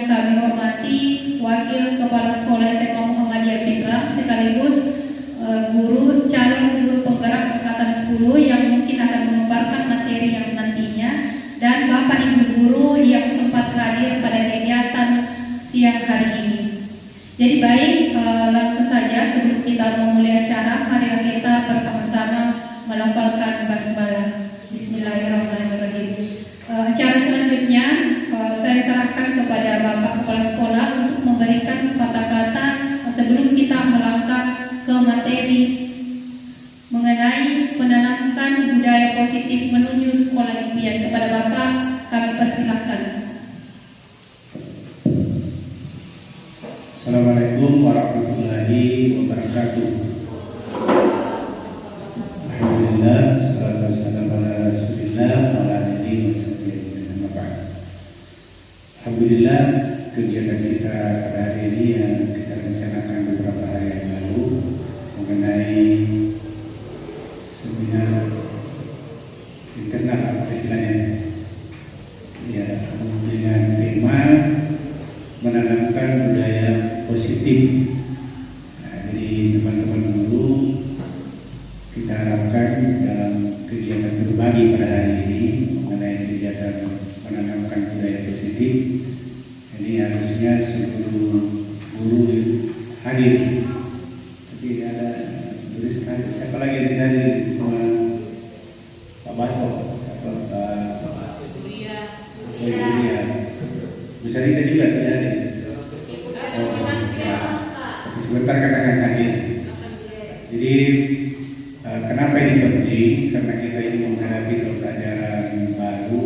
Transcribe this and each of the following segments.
kami hormati Wakil Kepala Sekolah SMA Muhammadiyah Pindrang sekaligus guru calon guru penggerak angkatan 10 yang mungkin akan memaparkan materi yang nantinya, dan Bapak Ibu guru yang sempat hadir pada kegiatan siang hari ini. Jadi baik, langsung saja sebelum kita memulai acara, marilah kita bersama-sama melafalkan basmalah. Bismillahirrahmanirrahim. Acara selanjutnya saya serahkan kepada Bapak Kepala Sekolah untuk memberikan sepatah kata sebelum kita melangkah ke materi mengenai menanamkan budaya positif menuju sekolah impian. Kepada Bapak kami persilahkan. Assalamualaikum warahmatullahi wabarakatuh. Alhamdulillah, salatu wassalamu ala Rasulillah wa ala alihi wa sahbihi. Alhamdulillah, kegiatan kita pada hari ini yang kita rencanakan beberapa hari yang lalu mengenai seminar internal, apa istilahnya, ya, dengan tema menanamkan budaya positif. Nah, jadi teman-teman guru kita harapkan dalam kegiatan berbagi pada hari ini mengenai kegiatan menanamkan budaya positif ini harusnya seluruh guru hadir. Tapi ada guru sekali, siapa lagi yang tidak hadir? Cuma Pak Baso, siapa Pak Buria. Bisa kita juga tidak hadir. Sebentar katakan hadir. Jadi kenapa ini penting? Karena kita ini menghadapi pelajaran baru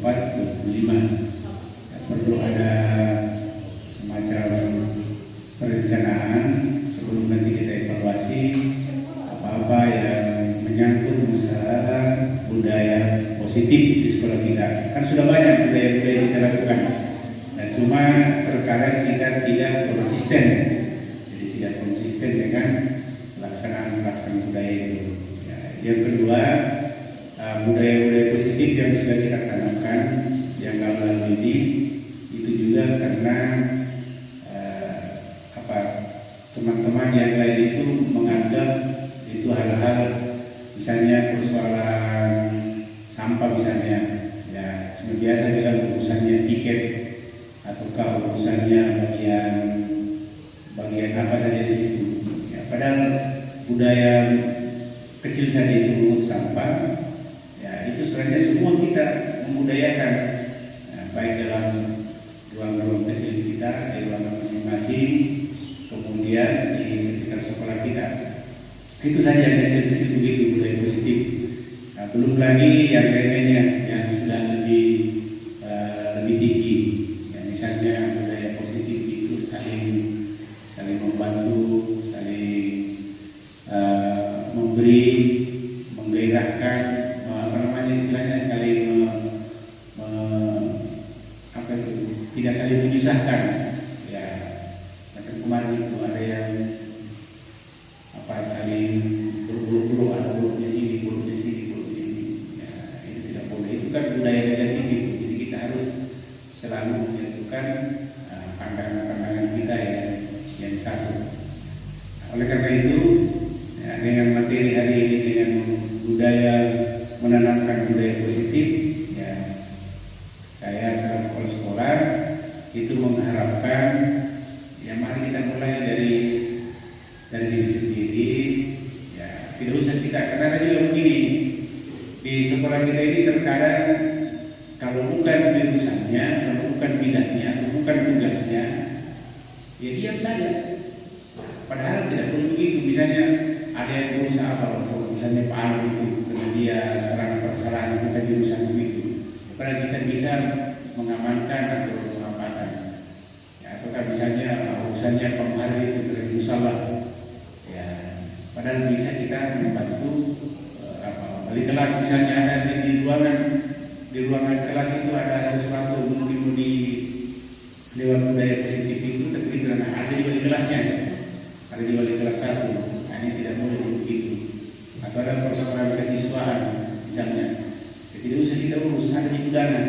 2024-2025. Perlu ada semacam perencanaan sebelum nanti kita evaluasi apa-apa yang menyangkut masalah budaya positif di sekolah kita. Kan sudah banyak budaya-budaya yang kita lakukan, dan cuma terkadang kita tidak konsisten. Jadi tidak konsisten dengan pelaksanaan budaya itu. Ya, yang kedua, budaya-budaya positif yang sudah kita tanamkan yang lalu ini itu juga karena teman-teman yang lain itu menganggap itu hal-hal misalnya persoalan sampah misalnya, ya seperti biasa dalam urusannya tiket ataukah urusannya bagian apa saja di situ. Ya, padahal budaya kecil saja itu mengut sampah, ya itu sebenarnya semua kita membudayakan, ya, baik dalam ruang-ruang kecil kita, di ruangan masing-masing, kemudian di sekitar sekolah kita. Itu saja yang kecil-kecil begitu budaya positif. Nah, belum lagi yang lainnya yang sudah lebih tinggi. Ya, misalnya budaya positif itu saling membantu, saling memberi, menggairahkan, istilahnya saling tidak saling menyusahkan. Ya, macam kemarin itu ada yang saling berburu-buru, ada buruknya sini, buruknya sini, buruknya ini. Ya, itu tidak boleh. Itu kan budaya negatif itu. Jadi kita harus selalu menyatukan pandangan-pandangan kita yang satu. Nah, oleh karena itu, ya, dengan materi hari ini dengan budaya menanamkan budaya positif, ya, saya sebagai kepala sekolah itu mengharapkan, ya mari kita mulai dari diri sendiri, ya tidak usah kita, karena tadi begini di sekolah kita ini terkadang kalau bukan jurusannya, kalau bukan bidangnya, atau bukan tugasnya, ya diam saja. Padahal tidak perlu begitu. Misalnya ada yang berusaha kalau misalnya Pak Al itu karena dia serang bukan jurusan begitu, padahal kita bisa mengamankan atau mengamankan. Ya, ataukah misalnya urusannya pemahari itu dari musalah, ya padahal bisa kita membantu di kelas misalnya ada di ruangan kelas itu ada sesuatu mungkin di lewat budaya positif itu, tapi itu ada di kelasnya, ada di wali kelas 1. Nah, ini tidak boleh begitu. Atau ada persoalan kesiswaan misalnya, jadi tidak usah kita urus, ada di undangan.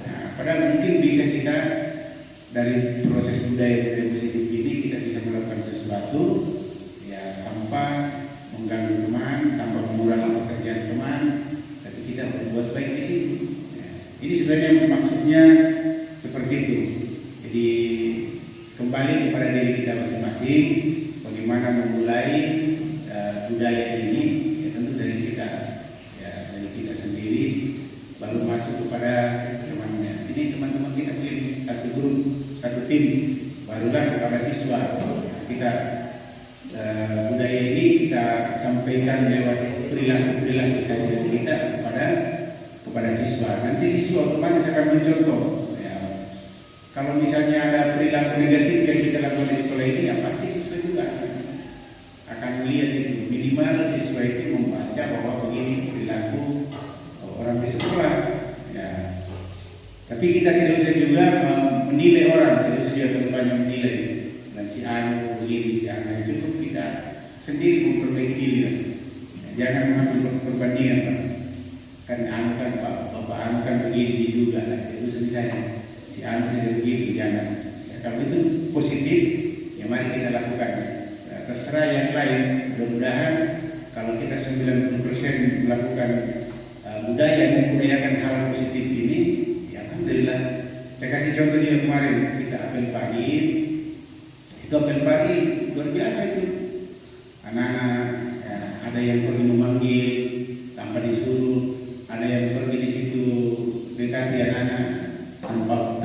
Nah, padahal mungkin bisa kita dari proses budaya positif ini kita bisa melakukan sesuatu ya tanpa mengganggu teman, tanpa mengurangi pekerjaan teman, tapi kita berbuat baik di situ. Ya, ini sebenarnya maksudnya seperti itu. Jadi kembali kepada diri kita masing-masing, bagaimana memulai budaya ini, ya tentu dari kita, ya dari kita sendiri, baru masuk kepada temannya. Ini teman-teman kita punya satu grup, satu tim, barulah kepada siswa. Kita budaya ini kita sampaikan lewat perilaku saja kita kepada siswa. Nanti siswa otomatis akan mencontoh. Ya, kalau misalnya ada perilaku negatif yang kita lakukan di sekolah ini, ya pasti siswa juga akan melihat itu. Minimal siswa itu membaca bahwa begini perilaku orang di sekolah. Ya. Tapi kita tidak usah juga menilai orang, tidak usah juga terlalu banyak menilai. Dan si anu begini, si anu, cukup kita sendiri memperbaiki diri. Ya. Jangan mengambil perbandingan, Pak. Kan anu kan Pak, bapak anu kan begini juga. Itu misalnya si anu saja begitu, jangan. Ya, kalau itu positif, ya mari kita lakukan. Ya, terserah yang lain. Mudah-mudahan kalau kita 90% melakukan budaya membudayakan hal positif ini, ya alhamdulillah. Saya kasih contoh juga kemarin kita apel pagi, itu apel pagi luar biasa itu. Anak-anak ya, ada yang pergi memanggil tanpa disuruh, ada yang pergi di situ dekati anak-anak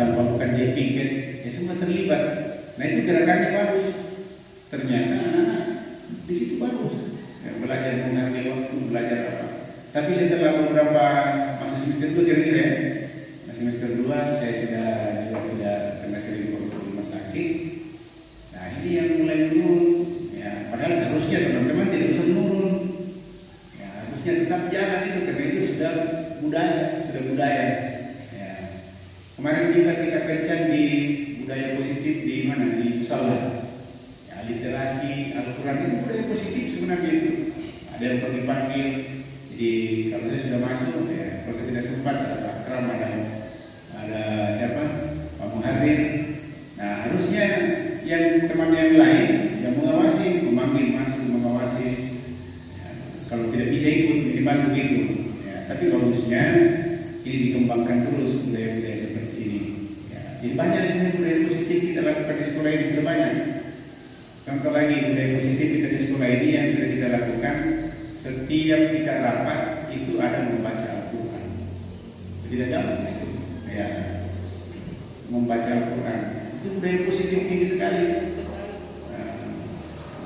tanpa bukan dia piket, ya semua terlibat. Nah itu gerakannya bagus. Ternyata anak-anak di situ bagus, ya, belajar menghargai waktu, belajar apa. Tapi setelah beberapa masa semester 2 kira-kira ya, semester 2 saya sudah juga tidak karena sering di rumah sakit. Nah ini yang mulai turun, ya padahal harusnya teman-teman tidak usah menurun, ya harusnya tetap jalan itu karena itu sudah budaya. Ya. Kemarin juga kita kencan di budaya positif di mana di Musala, ya literasi Al-Quran itu budaya positif sebenarnya itu. Ada yang pergi panggil. Jadi kalau saya sudah masuk, ya kalau saya tidak sempat ada Pak Kram, ada siapa, Pak Muhadir. Nah harusnya yang teman yang lain yang mengawasi, memanggil masuk, mengawasi. Ya, kalau tidak bisa ikut, minimal begitu. Ya, tapi bagusnya ini dikembangkan terus budaya-budaya seperti ini. Ya, jadi banyak sebenarnya budaya positif kita lakukan di sekolah ini sudah banyak. Contoh lagi budaya positif kita di sekolah ini yang sudah kita lakukan. Setiap kita rapat itu ada membaca Al-Quran. Tidak jauh itu, ya membaca Al-Quran itu budaya positif tinggi sekali.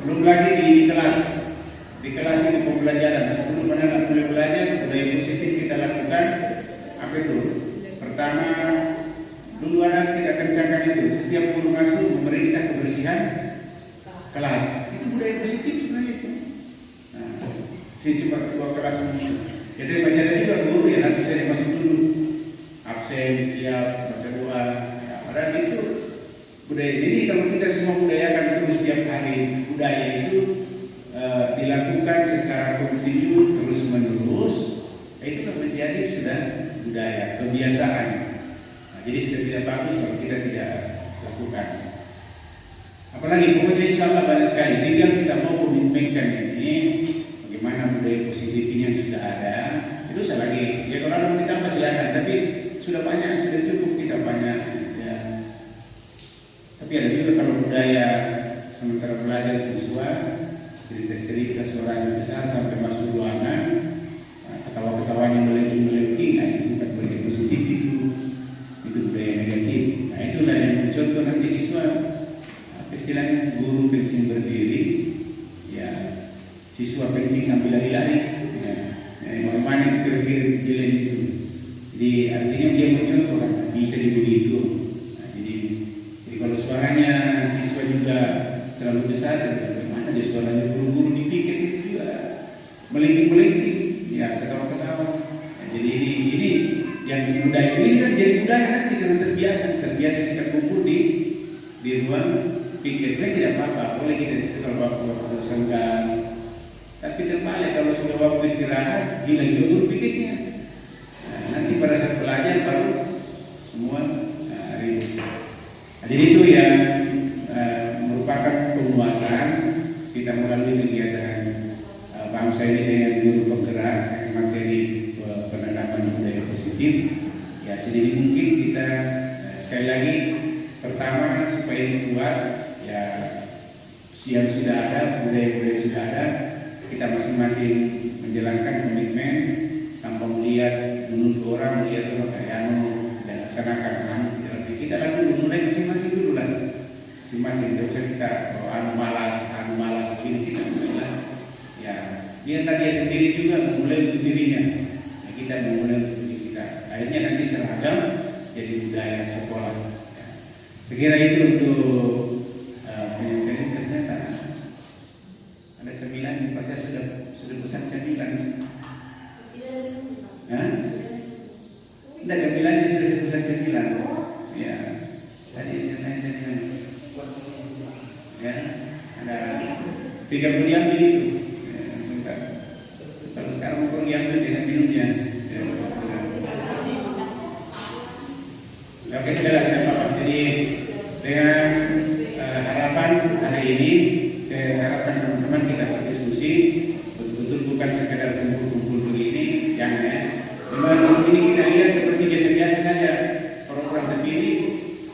Belum lagi di kelas ini pembelajaran. Sebelum anak mulai belajar, budaya positif kita lakukan apa itu? Pertama, dulu anak kita kencangkan itu. Setiap guru masuk memeriksa kebersihan kelas. Itu budaya positif sebenarnya itu. Si cuma ketua kelas semua. Jadi masih ada juga guru yang harus saya masuk dulu, absen, siap, baca doa. Ya, padahal itu budaya. Jadi kalau kita semua budayakan terus setiap hari, budaya itu dilakukan secara kontinu terus menerus, itu menjadi sudah budaya, kebiasaan. Nah, jadi sudah tidak bagus kalau kita tidak lakukan. Apalagi pokoknya insya Allah banyak sekali. Tinggal kita mau memimpinkan ini. Bagaimana budaya positif ini yang sudah ada, itu saya lagi, ya kalau ada ditambah silakan, tapi sudah banyak, sudah cukup kita banyak. Ya. Tapi ada juga kalau budaya sementara belajar siswa, cerita-cerita suaranya besar sampai masuk ruangan, ketawa-ketawanya melengking, nah itu bukan budaya positif itu budaya negatif. Nah itulah yang contoh nanti siswa, istilahnya guru kencing berdiri, ya. Siswa kencing sambil lari-lari, ya, mana kira-kira jalan itu. Jadi artinya dia mencontoh kan, bisa begitu. Nah, jadi kalau suaranya siswa juga terlalu besar, bagaimana dia suaranya buru-buru dipikir itu juga melengking-melengking, ya ketawa-ketawa. Nah, jadi ini yang budaya ini kan jadi budaya nanti karena terbiasa kita kumpul di ruang pikir. Saya tidak apa-apa, boleh kita kalau waktu senggang. Tapi terbalik kalau sudah waktu istirahat, hilang juga pikirnya. Nah, nanti pada saat belajar baru semua ribut. Jadi itu yang merupakan penguatan kita melalui kegiatan bangsa ini dengan guru penggerak materi penanaman budaya positif. Ya sedini mungkin kita sekali lagi pertama supaya ini kuat ya yang sudah ada, budaya-budaya sudah ada, kita masing-masing menjalankan komitmen tanpa melihat menurut orang melihat kayak dan laksanakan kita lalu mulai masing-masing dulu lah, masing-masing tidak usah kita malas ini kita mulai ya dia tadi sendiri juga memulai untuk dirinya ya, kita memulai untuk diri kita akhirnya nanti seragam jadi budaya sekolah ya. Sekira itu untuk penyampaian. Ternyata ada cemilan Pak, saya sudah pesan cemilan tidak cemilannya sudah saya pesan cemilan ya tadi ya ada 30 diambil itu ya, kalau sekarang mau diambil dengan minumnya ya, oke sudah tidak apa-apa. Jadi dengan harapan hari ini saya harapkan teman-teman kita berdiskusi betul-betul bukan sekedar kumpul-kumpul begini jangan ya. Memang ini kita lihat seperti biasa-biasa saja program terpilih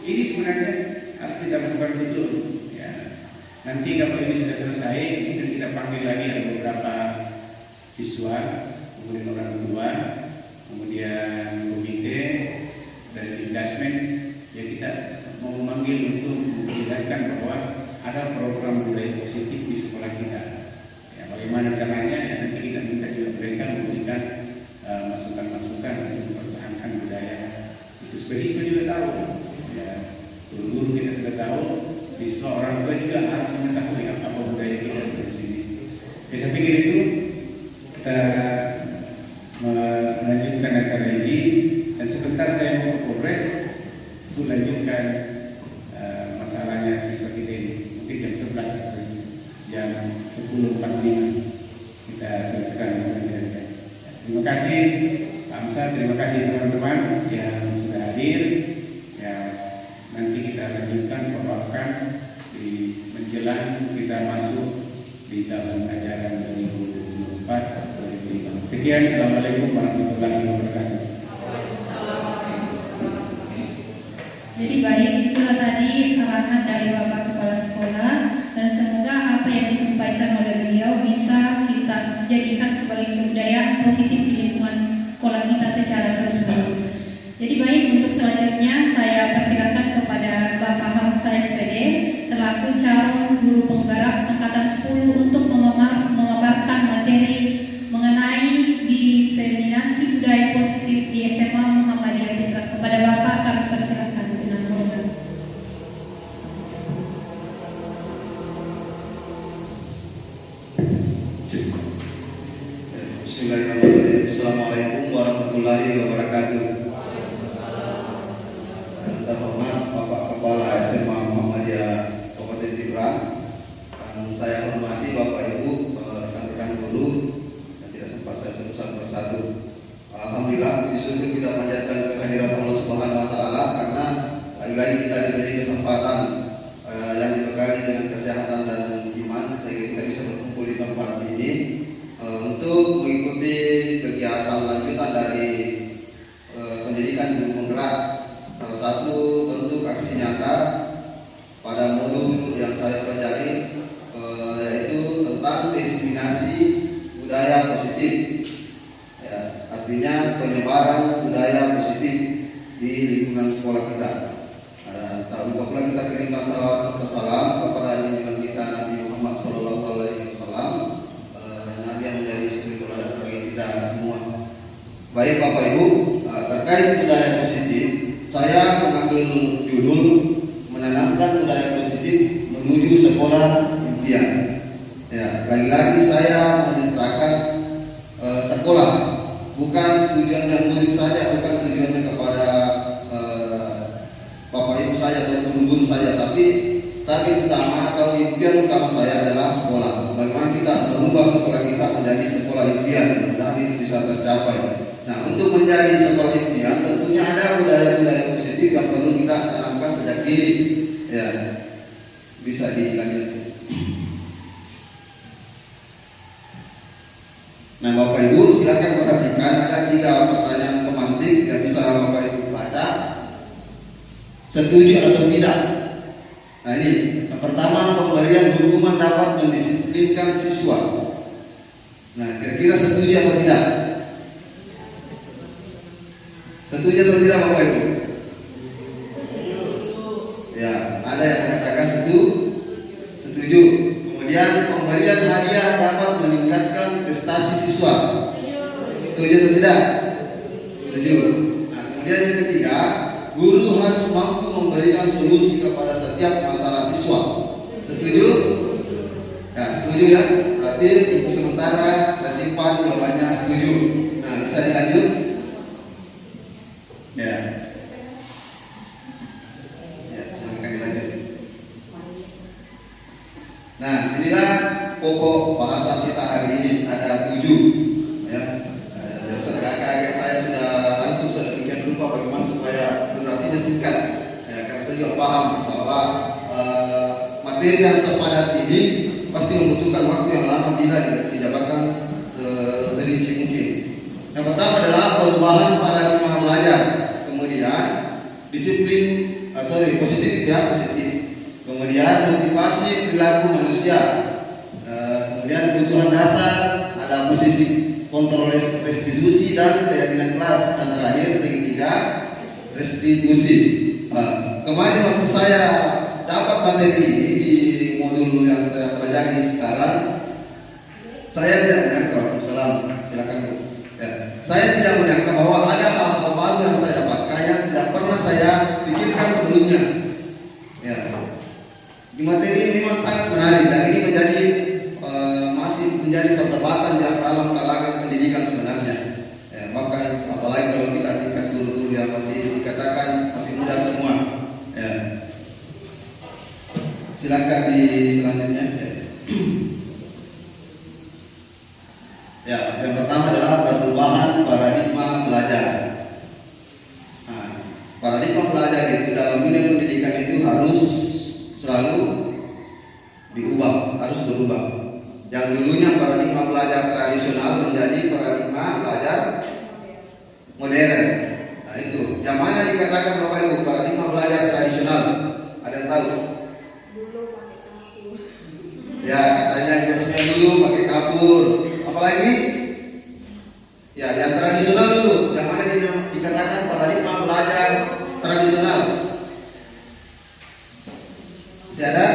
ini sebenarnya harus kita lakukan betul ya. Nanti kalau ini sudah selesai mungkin kita panggil lagi ada beberapa siswa kemudian orang tua kemudian komite dari investment ya kita mau memanggil untuk menjelaskan bahwa ada program budaya positif di sekolah kita ya, bagaimana caranya ya nanti kita minta juga mereka memberikan masukan-masukan untuk mempertahankan budaya itu. Siswa juga tahu ya, guru kita sudah tahu, siswa orang tua juga harus mengetahui apa budaya kita di sini ya. Saya pikir itu kita melanjutkan acara ini dan sebentar saya mau ke Polres untuk lanjutkan masalahnya siswa kita ini mungkin jam 11 atau jam 10.45 kita selesaikan. Terima kasih Pak Amsa, terima kasih teman-teman yang sudah hadir ya, nanti kita lanjutkan perwakilan di menjelang kita masuk di tahun ajaran 2024-2025. Sekian, Assalamualaikum warahmatullahi wabarakatuh. Jadi baik, itulah tadi arahan dari Bapak Kepala Sekolah dan semoga apa yang disampaikan oleh beliau bisa kita jadikan sebagai budaya positif di lingkungan sekolah kita secara terus-menerus. Jadi baik, untuk selanjutnya saya persilakan kepada Bapak Hamsa SPD selaku calon guru penggerak angkatan 10 untuk memaparkan materi mengenai diseminasi budaya positif di SMA Muhammadiyah Fitra. Kepada Bapak kami persilakan. Bismillahirrahmanirrahim. Assalamualaikum warahmatullahi wabarakatuh. Terhormat Bapak Kepala SMA Muhammadiyah Kabupaten Piberang, saya hormati Bapak Ibu rekan-rekan guru yang tidak sempat saya sebut satu persatu. Alhamdulillah, puji syukur kita panjatkan kehadiran Allah Subhanahu Wa Taala karena lagi-lagi kita diberi kesempatan yang dibekali dengan kesehatan dan iman sehingga kita bisa berkumpul di tempat ini untuk mengikuti kegiatan lanjutan dari pendidikan guru penggerak. Salah satu bentuk aksi nyata pada modul yang saya pelajari yaitu tentang diseminasi budaya positif ya, artinya penyebaran budaya positif di lingkungan sekolah kita. Tak lupa pula kita kirimkan salawat serta salam kepada junjungan kita Nabi Muhammad SAW yang menjadi suri teladan bagi kita semua. Baik Bapak Ibu, terkait budaya positif, saya mengambil judul menanamkan budaya positif menuju sekolah impian. Ya, lagi-lagi saya menyertakan sekolah, bukan tujuannya murid saja, bukan tujuannya kepada Bapak Ibu saya atau guru saja, tapi target utama atau impian utama saya adalah sekolah. Bagaimana kita merubah sekolah kita menjadi sekolah impian dan itu bisa tercapai. Nah, untuk menjadi sekolah impian tentunya ada budaya-budaya positif positif yang perlu kita tanamkan sejak dini. Ya, bisa dilanjut. Nah, Bapak Ibu silakan perhatikan, ada 3 pertanyaan pemantik yang bisa Bapak Ibu baca. Setuju atau tidak? Nah, ini yang pertama, pemberian hukuman dapat mendisiplinkan siswa. Nah, kira-kira setuju atau tidak? Setuju atau tidak Bapak Ibu? Ya, ada yang mengatakan setuju. Kemudian pemberian hadiah dapat meningkatkan prestasi siswa. Setuju atau tidak? Setuju. Nah, kemudian yang ketiga, guru harus mampu memberikan solusi kepada setiap masalah siswa. Setuju? Ya, setuju ya. Berarti untuk sementara saya simpan jawabannya setuju. Nah, bisa dilanjut? Ya. Ya, silakan dilanjut. Nah, inilah pokok bahasan kita hari ini, ada 7. Ya. Agak-agak saya sudah antum sedemikian rupa bagaimana supaya durasinya singkat. Ya, karena saya juga paham bahwa materi yang sepadat ini pasti membutuhkan waktu yang lama bila dijabarkan serinci mungkin. Yang pertama adalah perubahan paradigma belajar. Kemudian disiplin, positif itu ya, positif. Kemudian motivasi perilaku manusia. Kemudian kebutuhan dasar, ada posisi kontrol restitusi dan keyakinan kelas. Dan terakhir segitiga restitusi. Kemarin waktu saya dapat materi ini di modul yang saya pelajari sekarang, saya tidak menyangka, salam, silakan Bu. Ya, saya tidak menyangka bahwa ada hal-hal baru yang saya dapatkan yang tidak pernah saya pikirkan sebelumnya. Ya, di materi ini memang sangat menarik dan ini menjadi masih menjadi perdebatan di dalam kalangan pendidikan sebenarnya. Ya, bahkan apalagi kalau kita tingkat guru yang masih dikatakan masih muda semua. Ya. Silakan di selanjutnya. Ya, yang pertama adalah perubahan paradigma belajar. Nah, paradigma belajar itu dalam dunia pendidikan itu harus selalu diubah, harus berubah. Yang dulunya paradigma belajar tradisional menjadi paradigma belajar modern. Nah, itu. Yang mana dikatakan Bapak Ibu paradigma belajar tradisional? Ada yang tahu? Ya, katanya biasanya dulu pakai kapur. Apalagi? Ya, yang tradisional dulu. Yang mana dikatakan paradigma belajar tradisional? Masih ada?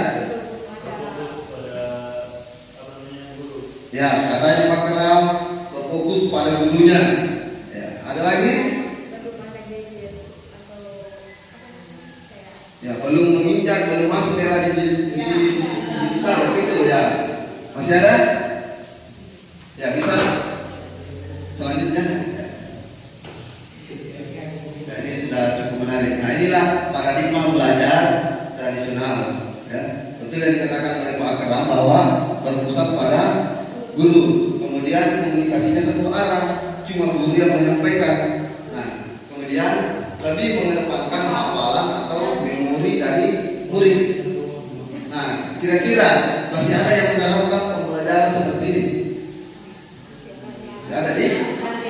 Ya, katanya pakai berfokus pada gurunya. Ya, ada lagi? Ya, belum menginjak, belum masuk era digital gitu ya. Masih ada? Ya, bisa. Selanjutnya. Ya, ini sudah cukup menarik. Nah, inilah paradigma belajar tradisional. Ya, betul yang dikatakan oleh Pak Akram bahwa berpusat pada guru. Kemudian komunikasinya satu arah, cuma guru yang menyampaikan. Nah, kemudian lebih mengedepankan hafalan atau memori dari murid. Nah, kira-kira masih ada yang menerapkan pembelajaran seperti ini? Masih ada nih?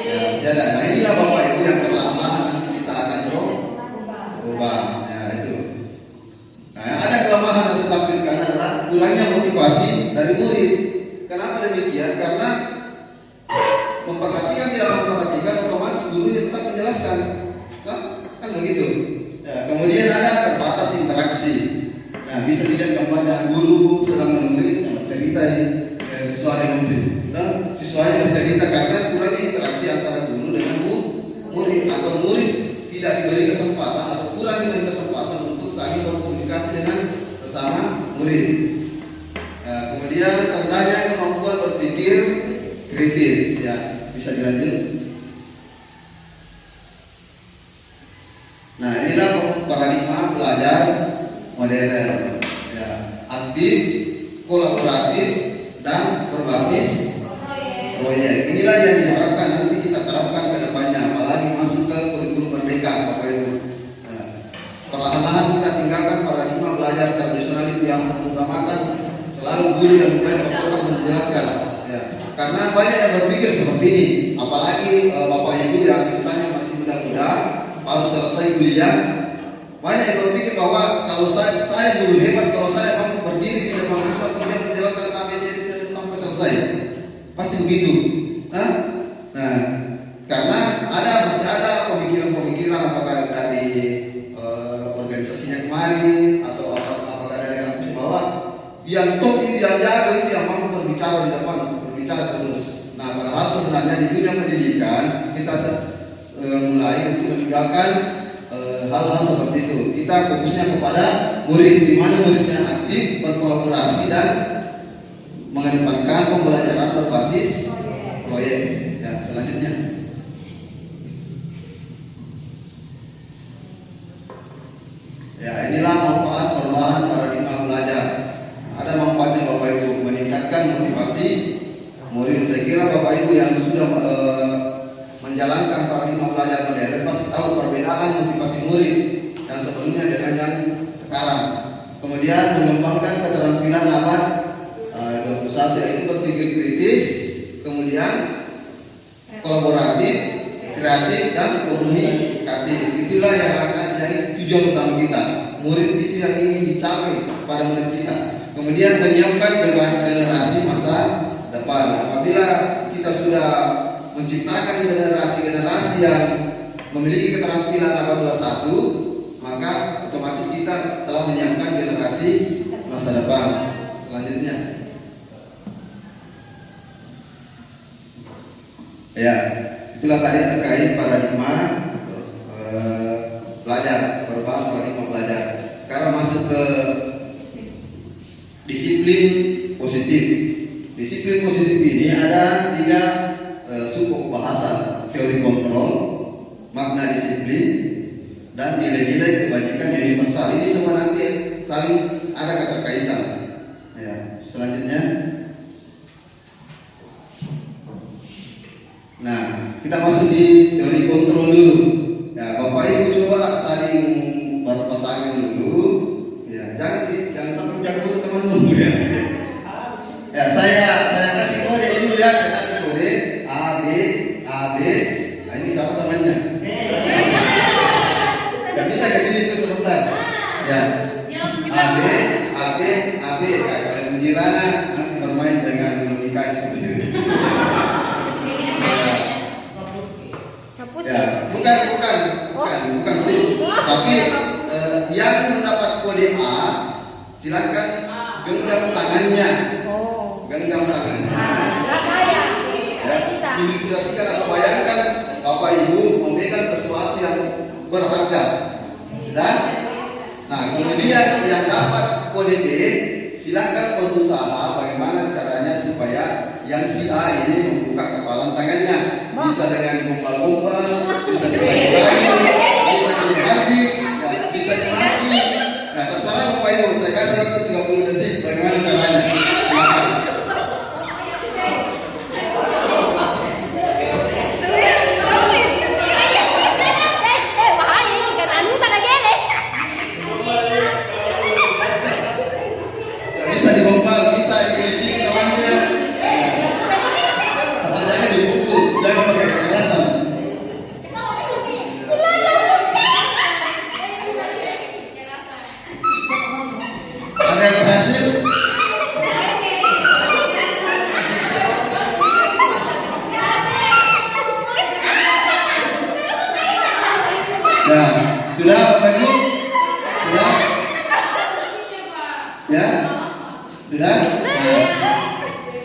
Ya, masih ada. Nah, inilah Bapak Ibu yang perlahan-lahan kita akan coba. Ya, itu. Nah, ada kelemahan yang saya tampilkan adalah kurangnya motivasi dari murid. Kenapa demikian? Karena memperhatikan tidak memperhatikan otomatis gurunya tetap menjelaskan. Nah, kan begitu. Ya, kemudian ada terbatas interaksi. Nah, bisa dilihat gambarnya guru sedang menulis cerita siswa yang memberi. Nah, siswanya bercerita karena kurangnya interaksi antara guru dengan murid atau murid tidak diberi kesempatan atau kurang diberi kesempatan untuk saling berkomunikasi dengan sesama murid. Nah, kemudian rendahnya kemampuan berpikir kritis. Ya, bisa dilanjut. Nah, inilah paradigma belajar modern. Ya, aktif, kolaboratif, dan berbasis proyek. Inilah yang diharapkan nanti kita terapkan ke depannya, apalagi masuk ke kurikulum merdeka Bapak Ibu. Nah, mengutamakan selalu guru yang menjadi patokan menjelaskan. Ya. Karena banyak yang berpikir seperti ini, apalagi bapak ibu yang misalnya masih muda-muda, baru selesai kuliah, banyak yang berpikir bahwa kalau saya guru hebat, kalau saya mampu berdiri di depan siswa kemudian menjelaskan ABCD sampai selesai, pasti begitu. Nah, karena masih ada pemikiran apakah dari organisasinya kemarin atau apakah dari kampus bahwa yang top itu, yang jago itu yang mampu berbicara di depan, berbicara terus. Nah, padahal sebenarnya di dunia pendidikan kita mulai untuk meninggalkan hal-hal seperti itu. Kita fokusnya kepada murid, di mana muridnya aktif, berkolaborasi dan mengedepankan pembelajaran berbasis proyek. Ya, selanjutnya. Ya, inilah manfaat perubahan paradigma belajar. Ada manfaatnya Bapak Ibu, meningkatkan motivasi murid. Saya kira Bapak Ibu yang sudah menjalankan paradigma belajar modern pasti tahu perbedaan motivasi murid yang sebelumnya dengan yang sekarang. Kemudian mengembangkan keterampilan abad 21 yaitu berpikir kritis, kemudian kolaboratif, kreatif dan komunikatif. Itulah yang akan jadi tujuan utama kita. Murid itu yang ingin dicapai pada murid kita. Kemudian menyiapkan generasi masa depan. Apabila kita sudah menciptakan generasi-generasi yang memiliki keterampilan abad 21, maka otomatis kita telah menyiapkan generasi masa depan. Selanjutnya, ya, itulah tadi terkait paradigma belajar, perubahan paradigma belajar. Sekarang masuk ke disiplin positif. Disiplin positif ini ada 3 suku bahasan: teori kontrol, makna disiplin, dan nilai-nilai kebajikan universal. Ini semua nanti saling ada keterkaitan. Ya, selanjutnya. Nah, kita masuk di teori kontrol dulu. Ya, Bapak Ibu coba saling berpasangan dulu. Ya, jangan sampai jago teman dulu ya. Ya, saya kasih kode dulu ya, saya kasih kode A B. Nah, ini siapa temannya? Gak bisa ke sini terus sebentar. Ya. A B. Kalau bunyi rana nanti bermain dengan logika sendiri. Ya, bukan sih. Tapi yang mendapat kode A silakan genggam tangannya. Genggam tangannya. Ya, ilustrasikan atau bayangkan Bapak Ibu memegang sesuatu yang berharga. Dan kemudian yang dapat kode B silakan berusaha bagaimana caranya supaya yang si A ini membuka kepalan tangannya. Bisa dengan gombal-gombal, bisa dirayu-rayu, bisa dibagi, ya, bisa dimaki. Nah, terserah Bapak Ibu, saya kasih waktu 30 detik bagaimana caranya. Silakan. Bisa digombal, bisa digelitiki kawannya. Asal jangan dipukul, jangan pakai kekerasan. Ada yang berhasil? Ya, sudah Bapak Ibu? Sudah? Ya? Sudah? Nah,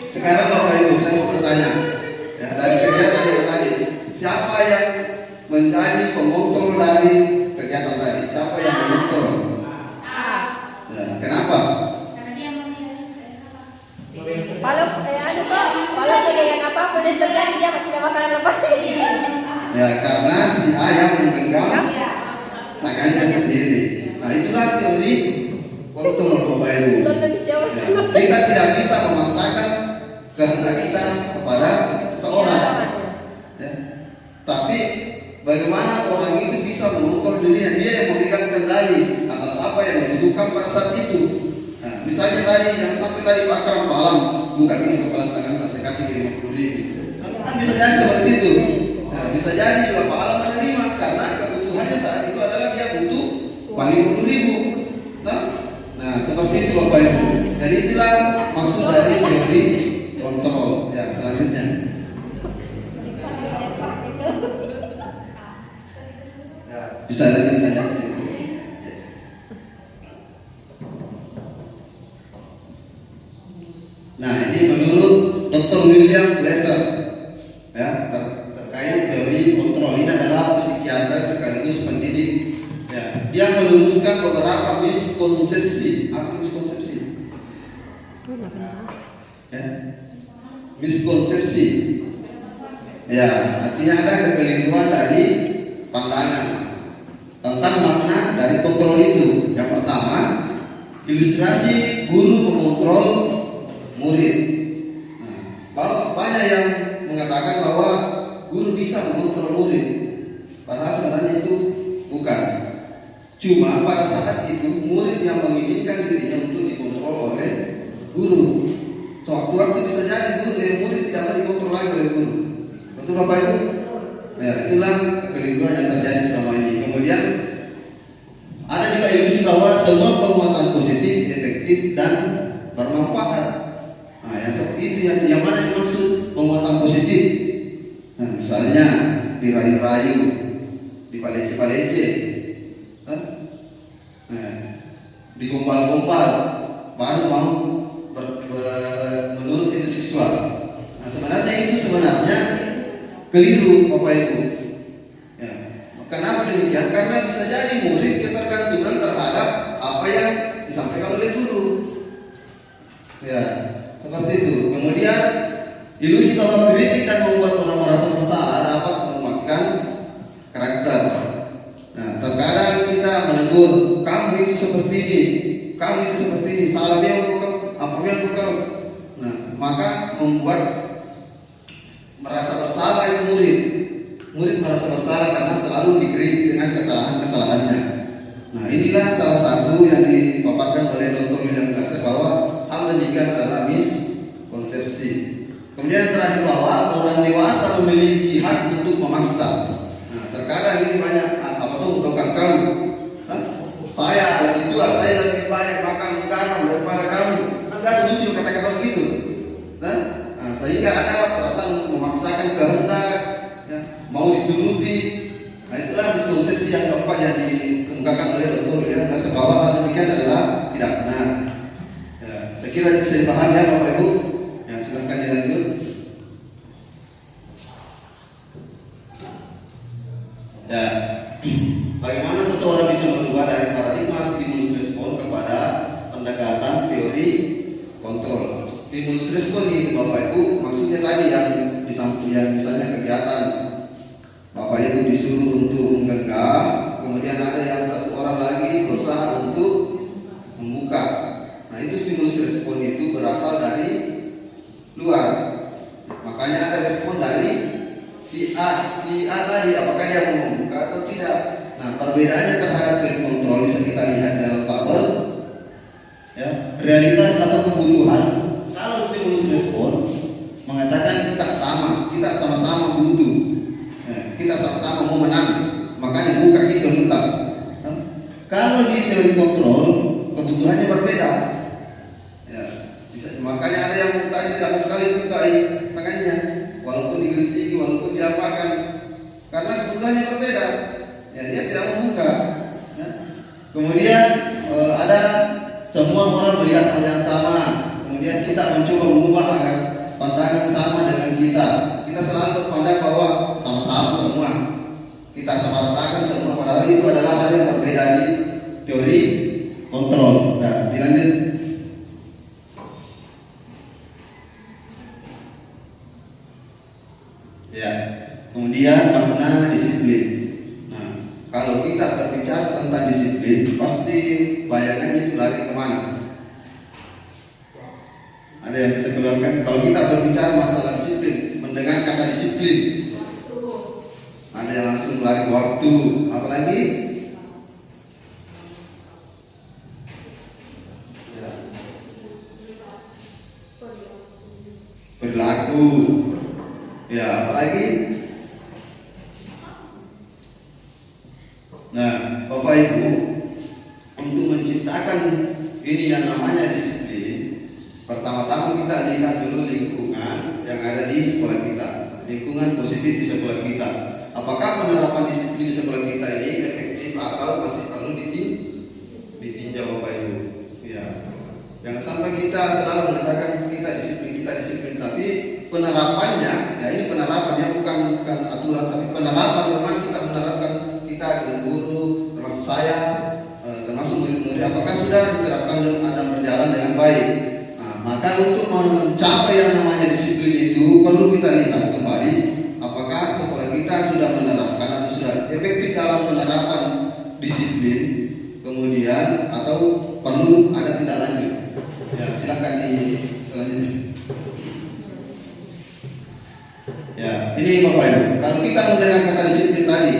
sekarang Bapak Ibu saya mau bertanya. Ya, dari kegiatan yang tadi, siapa yang menjadi pengontrol dari kegiatan tadi? Siapa yang mengontrol? Ya, kenapa? Kalau kegiatan apapun yang terjadi dia tidak bakalan lepas. Ya, karena si A yang menggenggam tangannya sendiri. Nah, itulah teori kontrol Bapak Ibu. Ya, kita tidak bisa memaksakan kehendak kita kepada seseorang. Ya. Tapi bagaimana orang itu bisa mengontrol dirinya? Dia yang memegang kendali atas apa yang dibutuhkan pada saat itu. Nah, misalnya tadi, jangan sampai tadi Pak Akram malam buka gini kepala tangan, saya kasih 50.000. Kan bisa jadi seperti itu. Nah, bisa jadi juga Pak Alam menerima karena kebutuhannya saat itu adalah dia butuh uang 50.000. Nah, seperti itu Bapak Ibu. Jadi itulah maksud dari teori kontrol. Ya, selanjutnya. Ya, bisa lagi saja. Nah, ini menurut Dr. William Glasser, ya, terkait teori kontrol. Ini adalah psikiater sekaligus pendidik. Ya, dia meluruskan beberapa miskonsepsi. Apa miskonsepsi? Ya, miskonsepsi. Ya, artinya ada kekeliruan dari pandangan tentang makna dari kontrol itu. Yang pertama, ilustrasi guru mengontrol murid. Nah, banyak yang mengatakan bahwa guru bisa mengontrol murid, padahal sebenarnya itu bukan. Cuma pada saat itu murid yang menginginkan dirinya untuk dikontrol oleh guru. Sewaktu-waktu bisa jadi murid tidak mau dikontrol lagi oleh guru. Betul Bapak Ibu? Ya, itulah kekeliruan yang terjadi selama ini. Kemudian ada juga ilusi bahwa semua penguatan positif, efektif dan bermanfaat. Nah, yang seperti itu yang mana dimaksud penguatan positif? Nah, misalnya dirayu-rayu, dipalece-palece, digombal-gombal, baru mau menurut itu siswa. Nah, sebenarnya itu keliru Bapak Ibu. Ya. Kenapa demikian? Karena bisa jadi murid ketergantungan terhadap apa yang disampaikan oleh guru. Ya, seperti itu. Kemudian ilusi bahwa kritik dan membuat orang merasa bersalah dapat menguatkan karakter. Nah, terkadang kita menegur, kamu itu seperti ini, kamu itu seperti ini, salah yang bukan, apa yang bukan. Nah, maka membuat merasa bersalah yang murid merasa bersalah karena selalu dikritik dengan kesalahan-kesalahannya. Nah, inilah salah satu yang dipaparkan oleh Dr. William Glasser bahwa hal demikian adalah miskonsepsi. Kemudian terakhir bahwa orang dewasa memiliki hak untuk memaksa. Nah, terkadang ini banyak apa tuh untuk kamu. Saya lebih tua, saya lebih banyak makan garam daripada kamu. Enggak lucu kata-kata begitu. Nah, sehingga ada perasaan memaksakan kehendak, ya, mau dituruti. Nah, itulah miskonsepsi yang keempat yang dikemukakan oleh Dr. William Glasser bahwa hal demikian adalah tidak benar. Ya, saya kira bisa dipahami ya Bapak Ibu. Ya, silakan dilanjut. Ya, bagaimana seseorang bisa berubah dari paradigma stimulus respon kepada pendekatan teori kontrol? Stimulus respon itu Bapak Ibu maksudnya tadi yang misalnya kegiatan Bapak Ibu disuruh untuk menggenggam, kemudian ada yang satu orang lagi berusaha untuk membuka. Nah, itu stimulus respon itu berasal dari luar. Makanya ada respon dari si A tadi, apakah dia mau membuka atau tidak. Nah, perbedaannya terhadap teori kontrol bisa kita lihat dalam tabel. Ya, realitas atau kebutuhan. Kalau stimulus respon mengatakan kita sama-sama butuh, kita sama-sama mau menang, makanya buka gitu tetap. Kalau di teori kontrol kebutuhannya berbeda. Ya, makanya ada yang tadi tidak sekali buka tangannya, walaupun dikritiki, walaupun diapakan, karena kebutuhannya berbeda. Ya, dia tidak membuka. Ya. Kemudian ada semua orang melihat hal yang sama. Kemudian kita mencoba mengubah agar pandangan sama dengan kita. Kita selalu berpandang bahwa sama-sama semua. Kita sama ratakan semua. Padahal itu adalah hal yang berbeda di teori kontrol. Nah, dilanjut. Ya. Kemudian makna disiplin. Nah, kalau kita berbicara tentang disiplin, pasti bayangannya itu lari kemana? Ada yang bisa keluarkan? Kalau kita berbicara masalah disiplin, mendengar kata disiplin, ada yang langsung lari ke waktu. Apalagi? Ya. Ya, apalagi. Nah, Bapak Ibu, untuk menciptakan ini yang namanya disiplin, pertama-tama kita lihat dulu lingkungan yang ada di sekolah kita, lingkungan positif di sekolah kita. Apakah penerapan disiplin di sekolah kita ini efektif atau masih perlu ditinjau, Bapak Ibu? Ya, jangan sampai kita selalu mengatakan kita disiplin, tapi penerapannya, ya ini penerapannya bukan aturan, tapi penerapan memang kita menerapkan, kita guru, termasuk saya, termasuk murid-murid, apakah sudah diterapkan dan berjalan dengan baik. Nah, maka untuk mencapai yang namanya disiplin itu perlu kita lihat kembali apakah sekolah kita sudah menerapkan atau sudah efektif dalam penerapan disiplin, kemudian atau perlu ada tindak lanjut. Ya, silakan di selanjutnya. Ya, ini Bapak Ibu, kalau kita mendengar kata disiplin tadi,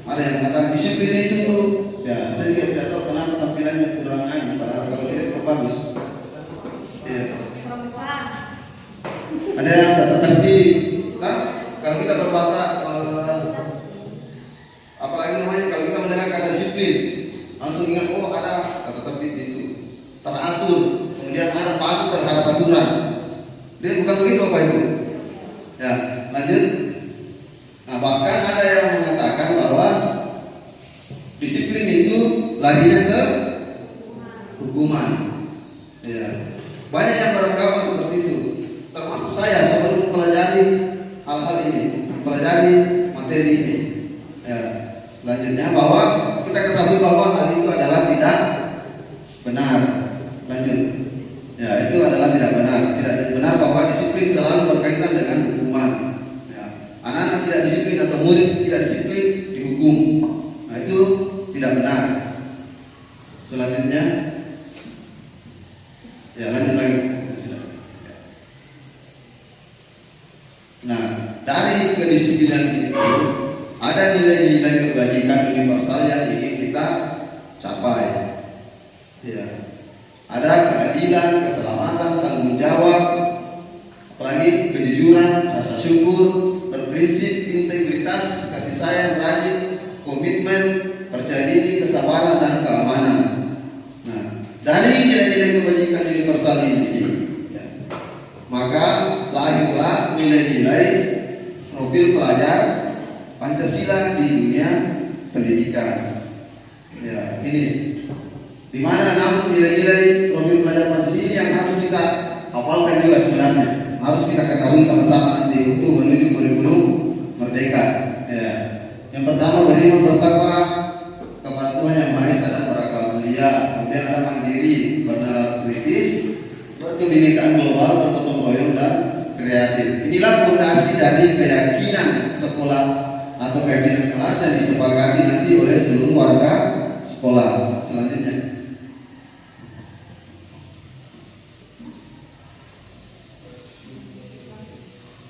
ada yang mengatakan disiplin itu, ya saya juga tidak tahu kenapa tampilannya kurang anu, padahal kalau dilihat kok bagus. Ya. Kurang besar. Ada yang tata tertib, nah, kalau kita berbahasa, apalagi namanya kalau kita mendengar kata disiplin, langsung ingat oh ada tata tertib itu, teratur, kemudian ada patuh terhadap aturan. Dia bukan begitu Bapak Ibu. Ya, lanjut. Nah, bahkan ada yang mengatakan bahwa disiplin itu larinya ke hukuman. Ya, banyak yang beranggapan seperti itu. Termasuk saya sebelum mempelajari hal-hal ini, mempelajari materi ini. Ya, selanjutnya bahwa kita ketahui bahwa hal itu adalah tidak benar. Lanjut. Ya, itu adalah tidak benar. Tidak benar bahwa disiplin selalu berkaitan dengan hukuman. Ya, anak-anak tidak disiplin atau murid tidak disiplin dihukum. Nah, itu tidak benar. Selanjutnya, ya lanjut lagi. Nah, dari kedisiplinan itu ada nilai-nilai kebajikan universal yang ingin kita capai. Ya. Ada keadilan, keselamatan, tanggung jawab, apalagi kejujuran, rasa syukur, berprinsip, integritas, kasih sayang, rajin, komitmen, percaya diri, kesabaran, dan keamanan. Nah, dari nilai-nilai kebajikan universal ini, ya, maka lahirlah nilai-nilai profil pelajar Pancasila di dunia pendidikan. Ya, ini di mana namun nilai-nilai profil pelajar Pancasila yang harus kita hafalkan juga sebenarnya, harus kita ketahui sama-sama nanti untuk menuju kurikulum merdeka. Ya. Yang pertama beriman bertakwa kepada Tuhan Yang Maha Esa dan berakal mulia. Kemudian ada mandiri, bernalar kritis, berkebinekaan global, bergotong royong dan kreatif. Inilah fondasi dari keyakinan sekolah atau keyakinan kelas yang disepakati nanti oleh seluruh warga sekolah. Selanjutnya.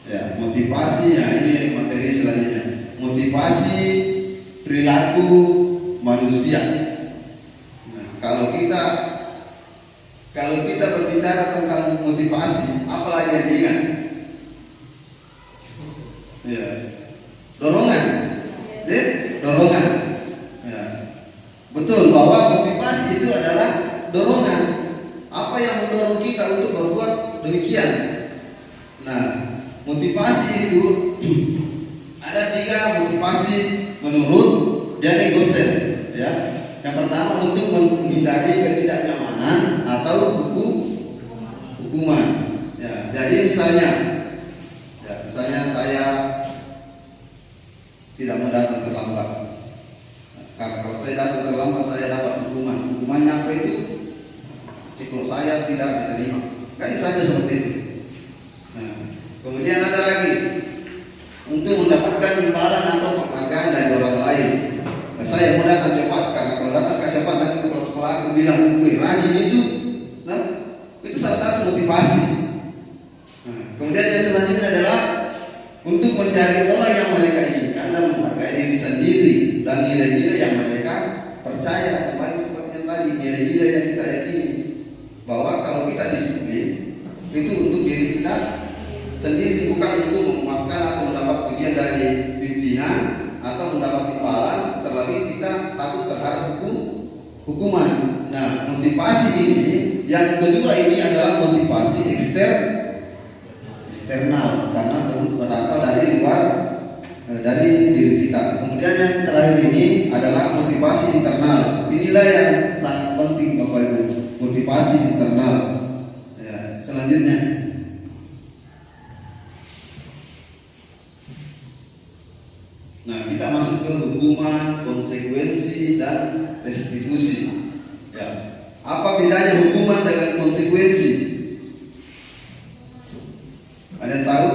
Ya, motivasi, ya ini materi selanjutnya. Motivasi perilaku manusia. Nah, kalau kita berbicara tentang motivasi, apalagi yang diingat? Ya, dorongan, ya, dorongan. Ya. Betul bahwa motivasi itu adalah dorongan. Apa yang mendorong kita untuk berbuat demikian? Nah, motivasi itu ada 3 motivasi menurut Danny Gossel, ya. Yang pertama untuk menghindari ketidaknyamanan atau hukuman. Ya, jadi misalnya saya tidak mau datang terlambat. Karena kalau saya datang terlambat saya dapat hukuman. Hukumannya apa itu? Jika saya tidak diterima. Kan saja seperti itu. Nah, kemudian ada lagi untuk mendapatkan imbalan atau penghargaan dari orang lain. Nah, saya mau datang cepat karena kalau datang cepat nanti kepala sekolah aku bilang, "Wih, rajin itu." Nah, itu salah satu motivasi. Nah, kemudian yang selanjutnya adalah untuk mencari orang yang mereka inginkan dan menghargai diri sendiri dan nilai-nilai yang mereka percaya. Kembali seperti yang tadi, nilai-nilai yang kita yakini bahwa kalau kita disiplin itu untuk diri kita sendiri bukan untuk memuaskan atau mendapat pujian dari pimpinan atau mendapat imbalan, terlebih kita takut terhadap hukuman. Nah, motivasi ini yang kedua ini adalah motivasi eksternal karena berasal dari luar dari diri kita. Kemudian yang terakhir ini adalah motivasi internal. Inilah yang sangat penting Bapak Ibu, motivasi internal. Ya, selanjutnya. Nah, kita masuk ke hukuman, konsekuensi, dan restitusi. Ya. Apa bedanya hukuman dengan konsekuensi? Ada yang tahu?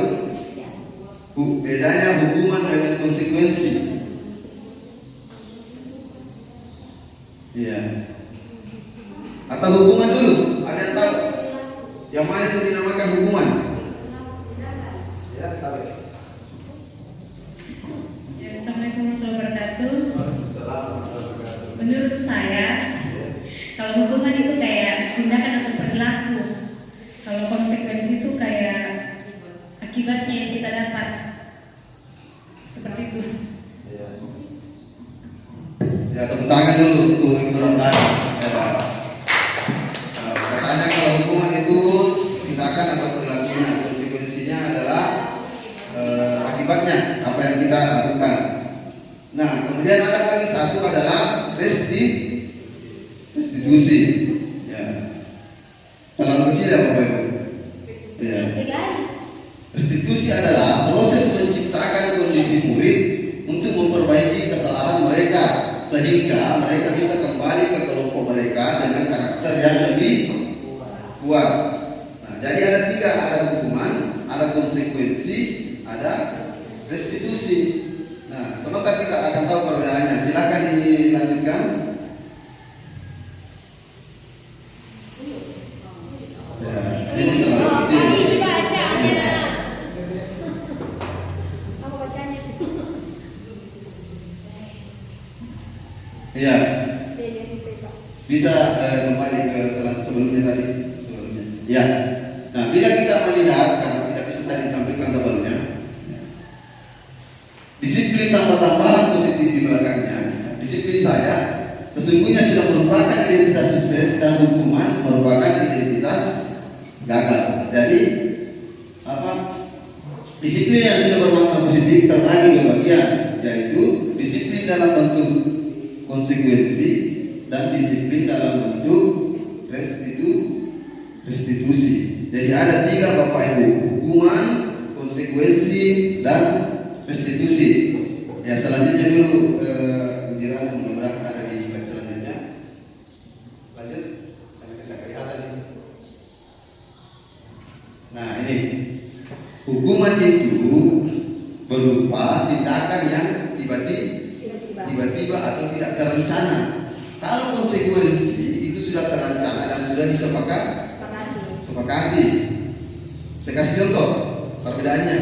Bedanya hukuman dengan konsekuensi. Iya. Atau hukuman dulu? Ada yang tahu? Yang mana itu dinamakan hukuman? Ya, tahu. Assalamualaikum warahmatullahi wabarakatuh. Menurut saya, kalau hukuman itu kayak tindakan atau perilaku. Kalau konsekuensi itu kayak akibatnya yang kita dapat. Seperti itu. Ya, tepuk tangan dulu untuk Ibu Rontani. Ya. Katanya kalau hukuman itu tindakan atau perilakunya, konsekuensinya adalah akibatnya apa yang kita lakukan. Nah, kemudian ada lagi satu adalah restitusi. Ya. Terlalu kecil ya Bapak Ibu. Ya. Restitusi adalah proses menciptakan kondisi murid untuk memperbaiki kesalahan mereka sehingga mereka bisa kembali ke kelompok mereka dengan karakter yang lebih kuat. Nah, jadi ada tiga, ada hukuman, ada konsekuensi, ada restitusi. Nah, sebentar kita akan tahu perbedaannya. Silakan dilanjutkan. Ya, ini terlalu kecil. Iya. Bisa kembali ke sebelumnya tadi. Ya. Nah, bila kita melihat, karena tidak bisa tadi tampilkan tabelnya, disiplin tambah-tambahan positif di belakangnya. Disiplin saya sesungguhnya sudah merupakan identitas sukses dan hukuman merupakan identitas gagal. Jadi apa? Disiplin yang sudah bermakna positif terbagi dua bagian, yaitu disiplin dalam bentuk konsekuensi dan disiplin dalam bentuk restitusi. Jadi ada tiga Bapak Ibu, hukuman, konsekuensi, dan restitusi. Ya, selanjutnya dulu Jiran mudah-mudahan ada di slide selanjutnya. Lanjut, karena tidak kelihatan ini. Nah, ini hukuman itu berupa tindakan yang tiba-tiba atau tidak terencana. Kalau konsekuensi itu sudah terencana dan sudah disepakati. Saya kasih contoh perbedaannya.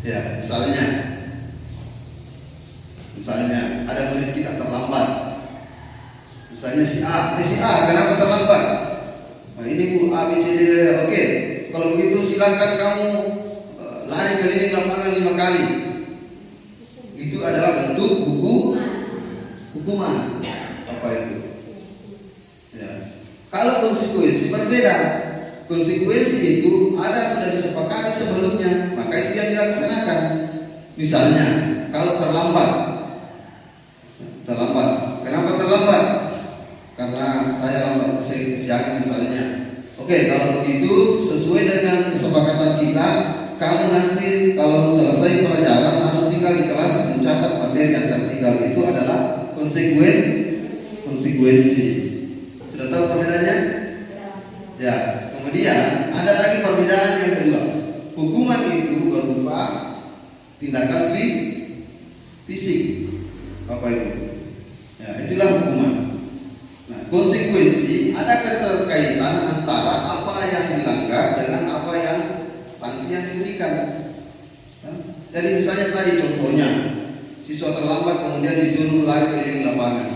Ya, misalnya ada murid kita terlambat. Misalnya si A, kenapa terlambat? Nah, ini Bu A, B, C, D, E. Oke, kalau begitu silakan kamu lari keliling lapangan 5 kali. Itu adalah bentuk hukuman. Apa itu? Ya. Kalau konsekuensi berbeda. Konsekuensi itu sudah disepakati sebelumnya, maka itu yang dilaksanakan. Misalnya, kalau terlambat. Kenapa terlambat? Karena saya lambat kesiangan misalnya. Oke, kalau begitu sesuai dengan kesepakatan kita, kamu nanti kalau selesai pelajaran harus tinggal di kelas mencatat materi yang tertinggal. Itu adalah konsekuensi. Sudah tahu perbedaannya? Ya. Kemudian ada lagi perbedaan yang kedua. Hukuman itu berupa tindakan fisik, Bapak Ibu. Ya, itulah hukuman. Nah, konsekuensi ada keterkaitan antara apa yang dilanggar dengan apa yang sanksi yang diberikan. Jadi misalnya tadi contohnya, siswa terlambat kemudian disuruh lari keliling lapangan.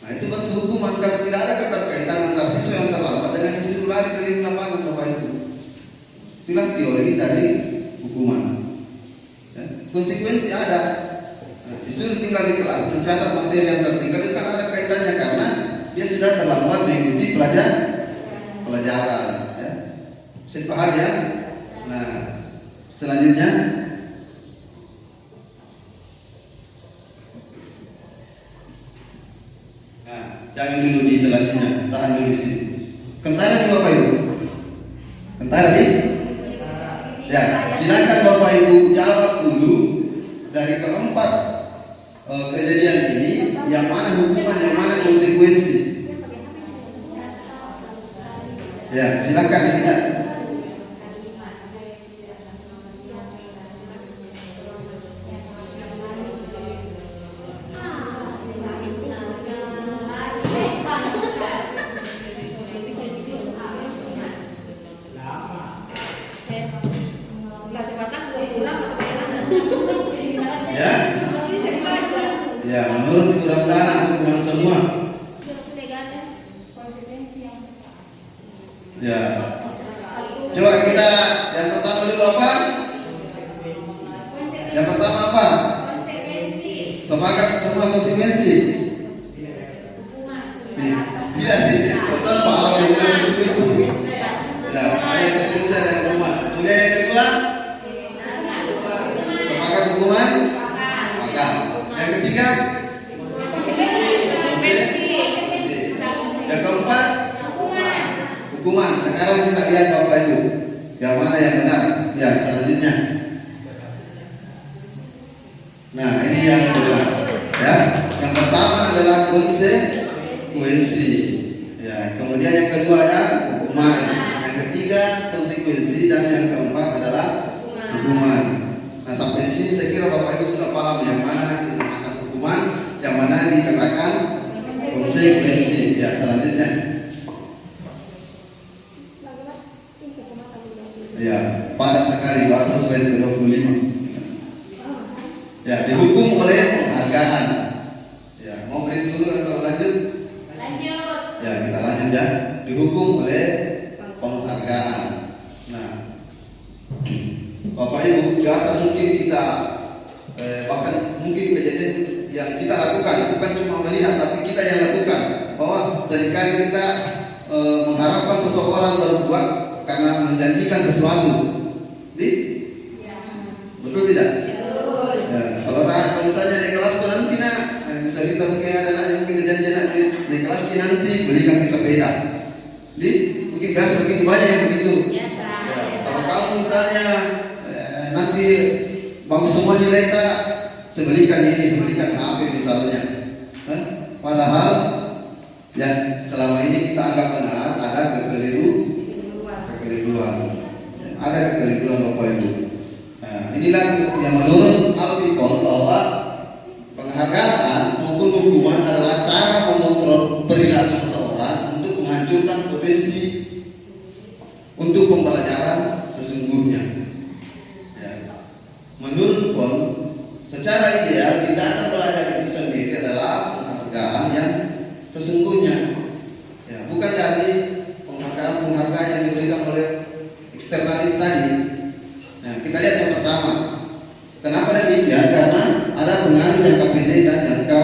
Nah, itu bentuk hukuman karena tidak ada keterkaitan antara siswa yang terlambat dengan disuruh lari keliling lapangan, Bapak Ibu. Itulah teori dari hukuman. Ya. Konsekuensi ada. Disuruh tinggal di kelas, mencatat materi yang tertinggal itu kan ada kaitannya karena dia sudah terlambat mengikuti pelajaran. Ya. Bisa paham ya? Nah, selanjutnya. Nah, jangan dulu di selanjutnya, tahan dulu di sini. Kentara di Bapak Ibu. Kentara di? Ya, silakan Bapak Ibu jawab dulu dari keempat kejadian ini, yang mana hukuman, yang mana konsekuensi. Ya, silakan lihat. Ya, menurut kurang dana hukuman semua. Ya. Coba kita yang pertama dulu apa? Yang pertama apa? Sepakat semua konsekuensi. Tidak sih. Pesan pahala yang konsekuensi. Ya, ada konsekuensi ada hukuman. Kemudian yang kedua, sepakat hukuman. Maka yang ketiga, yang keempat, hukuman. Sekarang kita lihat Bapak Ibu, yang mana yang benar? Ya, selanjutnya. Nah, ini yang kedua. Ya, yang pertama adalah konsekuensi. Ya, kemudian yang kedua ada hukuman. Yang ketiga konsekuensi dan yang keempat adalah hukuman. Nah, sampai di sini saya kira Bapak Ibu sudah paham yang mana dikatakan hukuman, yang mana dikatakan konsekuensi. Ya, selanjutnya. Ya, padat sekali baru slide ke-25. Ya, dihukum oleh penghargaan. Ya, mau break dulu atau lanjut? Lanjut. Ya, kita lanjut ya. Dihukum oleh penghargaan. Nah, Bapak Ibu, biasa mungkin kita bahkan mungkin kejadian yang kita lakukan bukan cuma melihat, tapi kita yang lakukan. Bahwa seringkali kita mengharapkan seseorang berbuat karena menjanjikan sesuatu. Betul tidak? Betul. Ya, kalau misalnya di kelas nanti bisa kita mungkin ada anak yang mungkin janjian di kelas nanti belikan sepeda. Mungkin biasa begitu banyak yang begitu. Biasa. Ya, kalau kamu misalnya nanti bagus semua nilai kita, sebelikan ini, sebelikan HP misalnya. Padahal yang selama ini kita anggap benar ada kekeliruan. Ada kekeliruan Bapak Ibu. Nah, inilah yang menurut Al-Fiqh bahwa penghargaan maupun hukuman adalah cara mengontrol perilaku seseorang untuk menghancurkan potensi untuk pembelajaran sesungguhnya. Ya. Menurut Paul, secara ideal tindakan belajar itu sendiri adalah penghargaan yang sesungguhnya. Ya, bukan dari penghargaan yang diberikan oleh eksternal itu tadi. Nah, kita lihat yang pertama. Kenapa demikian? Karena ada pengaruh jangka pendek dan jangka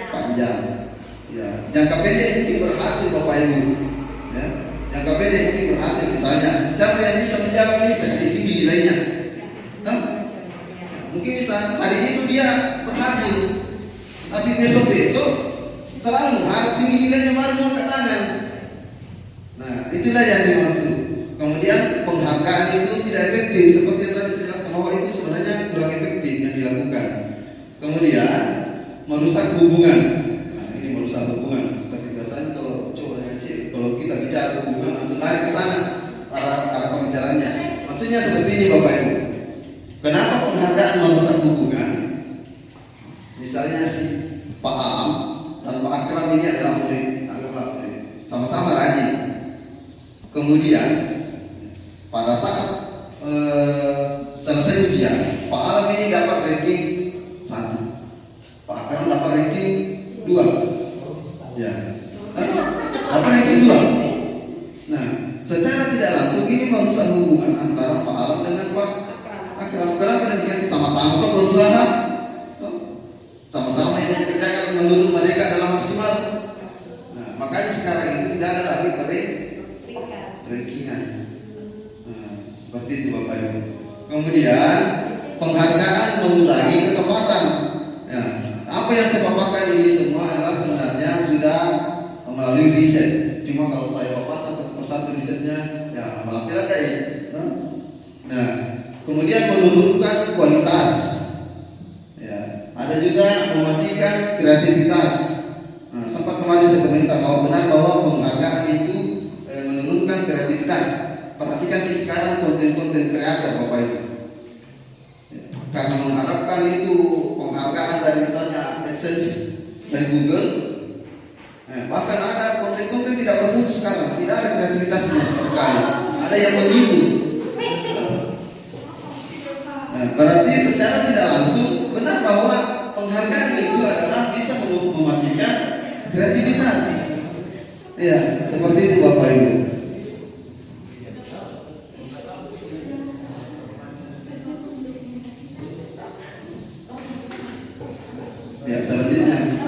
panjang. Ya, jangka pendek mungkin berhasil Bapak Ibu. Ya, jangka pendek mungkin berhasil misalnya. Siapa yang bisa menjawab ini seksi tinggi nilainya? Mungkin bisa hari itu dia berhasil, tapi besok selalu harus tinggi nilainya baru mau ke tangan. Nah, itulah yang dimaksud. Kemudian penghargaan itu tidak efektif, seperti yang tadi saya jelaskan bahwa itu sebenarnya kurang efektif yang dilakukan. Kemudian merusak hubungan. Nah, ini merusak hubungan. Tapi biasanya kalau cowok dengan cewek, kalau kita bicara hubungan langsung lari ke sana arah pembicaranya. Maksudnya seperti ini Bapak Ibu. Kenapa penghargaan merusak hubungan? Misalnya si Pak Alam dan Pak Akram ini adalah murid, anggaplah murid, sama-sama rajin. Kemudian pada saat selesai ujian, Pak Alam ini dapat ranking 1, Pak Akram dapat ranking 2. Ya, dapat ranking 2. Nah, secara tidak langsung ini merusak hubungan Kenapa demikian? Sama-sama kok berusaha, sama-sama yang dikerjakan menurut mereka adalah maksimal. Nah, makanya sekarang ini tidak ada lagi perikingan. Seperti itu Bapak Ibu. Kemudian penghargaan mengurangi ketepatan. Ya, apa yang saya paparkan ini semua adalah sebenarnya sudah melalui riset. Cuma kalau saya paparkan satu persatu risetnya, ya malah tidak ada ini. Nah, kemudian menurunkan kualitas. Ya, ada juga mematikan kreativitas. Nah, sempat kemarin saya komentar bahwa benar bahwa penghargaan itu menurunkan kreativitas. Perhatikan di sekarang konten-konten kreator Bapak Ibu. Karena mengharapkan itu penghargaan dari misalnya AdSense dari Google, bahkan ada konten-konten tidak bermutu sekarang, tidak ada kreativitasnya sekali, ada yang meniru. Nah, berarti secara tidak langsung benar bahwa penghargaan itu adalah bisa mematikan kreativitas. Ya, seperti itu Bapak Ibu. Ya, selanjutnya.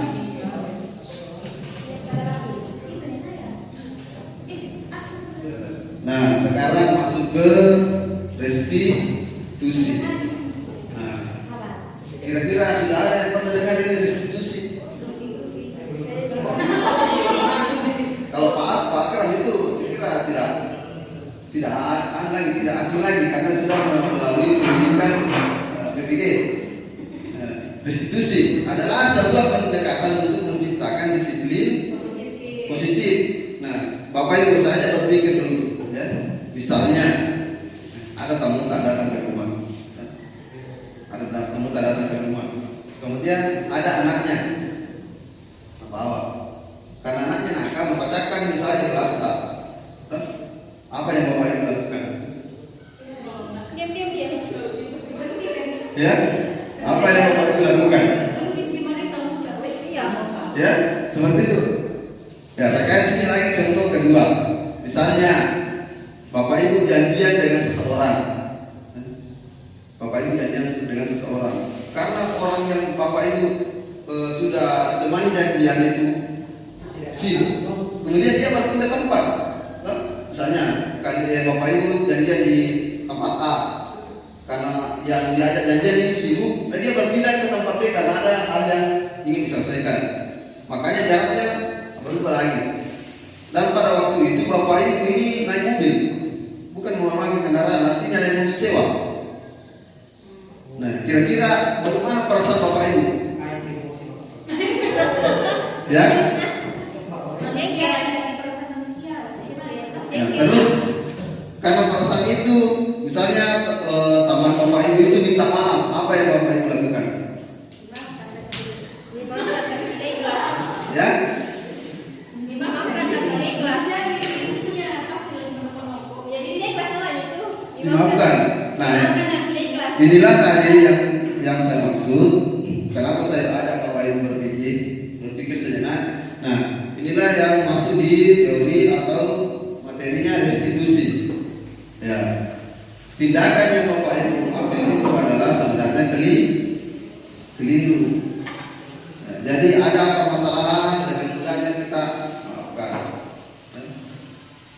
Nah, sekarang masuk ke restitusi. Nah, kira-kira sudah ada yang pernah dengar ini restitusi? Kalau Pak Akram itu saya kira tidak lagi, tidak asing lagi karena sudah melalui pendidikan PPG. Restitusi adalah sebuah pendekatan untuk menciptakan disiplin positif. Nah, Bapak Ibu saya berpikir dulu, ya. Misalnya ada tamu tak datang ke rumah, ada tamu tak datang ke rumah. Kemudian ada anaknya, bawa. Karena anaknya nakal membacakan misalnya kelas tak. Apa yang Bapak Ibu lakukan? Diam-diam. Ya. Apa yang Bapak Ibu lakukan? Ya, seperti itu. Ya, saya kasih lagi contoh kedua. Misalnya, Bapak Ibu janjian dengan seseorang. Bapak Ibu janjian dengan seseorang. Karena orang yang Bapak Ibu sudah temani janjian itu sibuk. Kemudian dia berpindah tempat. Misalnya, Bapak Ibu janjian di tempat A. Karena yang diajak janjian ini sibuk, dia berpindah ke tempat B karena ada hal yang ingin diselesaikan. Makanya jaraknya berubah lagi. Dan pada waktu itu Bapak Ibu ini naik mobil, bukan memakai kendaraan, artinya naik mobil sewa. Nah, kira-kira bagaimana perasaan Bapak Ibu? Ya? Ya, terus karena perasaan itu, misalnya teman Bapak Ibu itu minta maaf, apa yang Bapak Ibu lakukan? Ya? Dimaafkan. Nah, inilah tadi yang saya maksud. Kenapa saya ajak Bapak Ibu berpikir sejenak. Nah, inilah yang masuk di teori atau materinya restitusi. Ya, tindakan yang Bapak Ibu ambil itu adalah sebenarnya keliru. Ya, jadi ada permasalahan dengan mudahnya kita maafkan. Ya.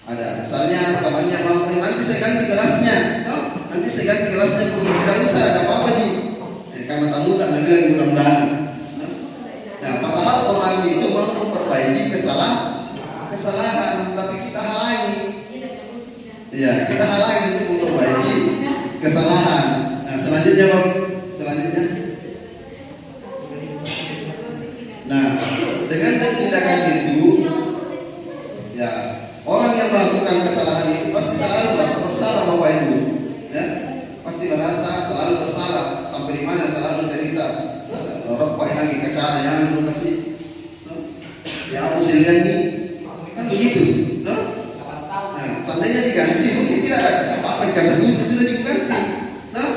Ada, misalnya temannya mau nanti saya ganti gelasnya, nanti saya ganti gelasnya, tidak usah, ada apa-apa nih. Karena tamu tak bilang mudah-mudahan. Nah, padahal orang itu mau memperbaiki kesalahan, tapi kita halangi. Ya, kita halangi untuk memperbaiki kesalahan. Nah, selanjutnya. Nah, dengan tindakan itu, ya, orang yang melakukan kesalahan itu pasti selalu merasa bersalah Bapak Ibu. Ya, pasti merasa selalu bersalah. Sampai di mana selalu cerita. Orang pakai lagi ke cara yang dulu kasih. Ya, aku sih lihat nih, kan begitu. Nah, seandainya diganti mungkin tidak ada apa-apa karena sudah diganti. Nah,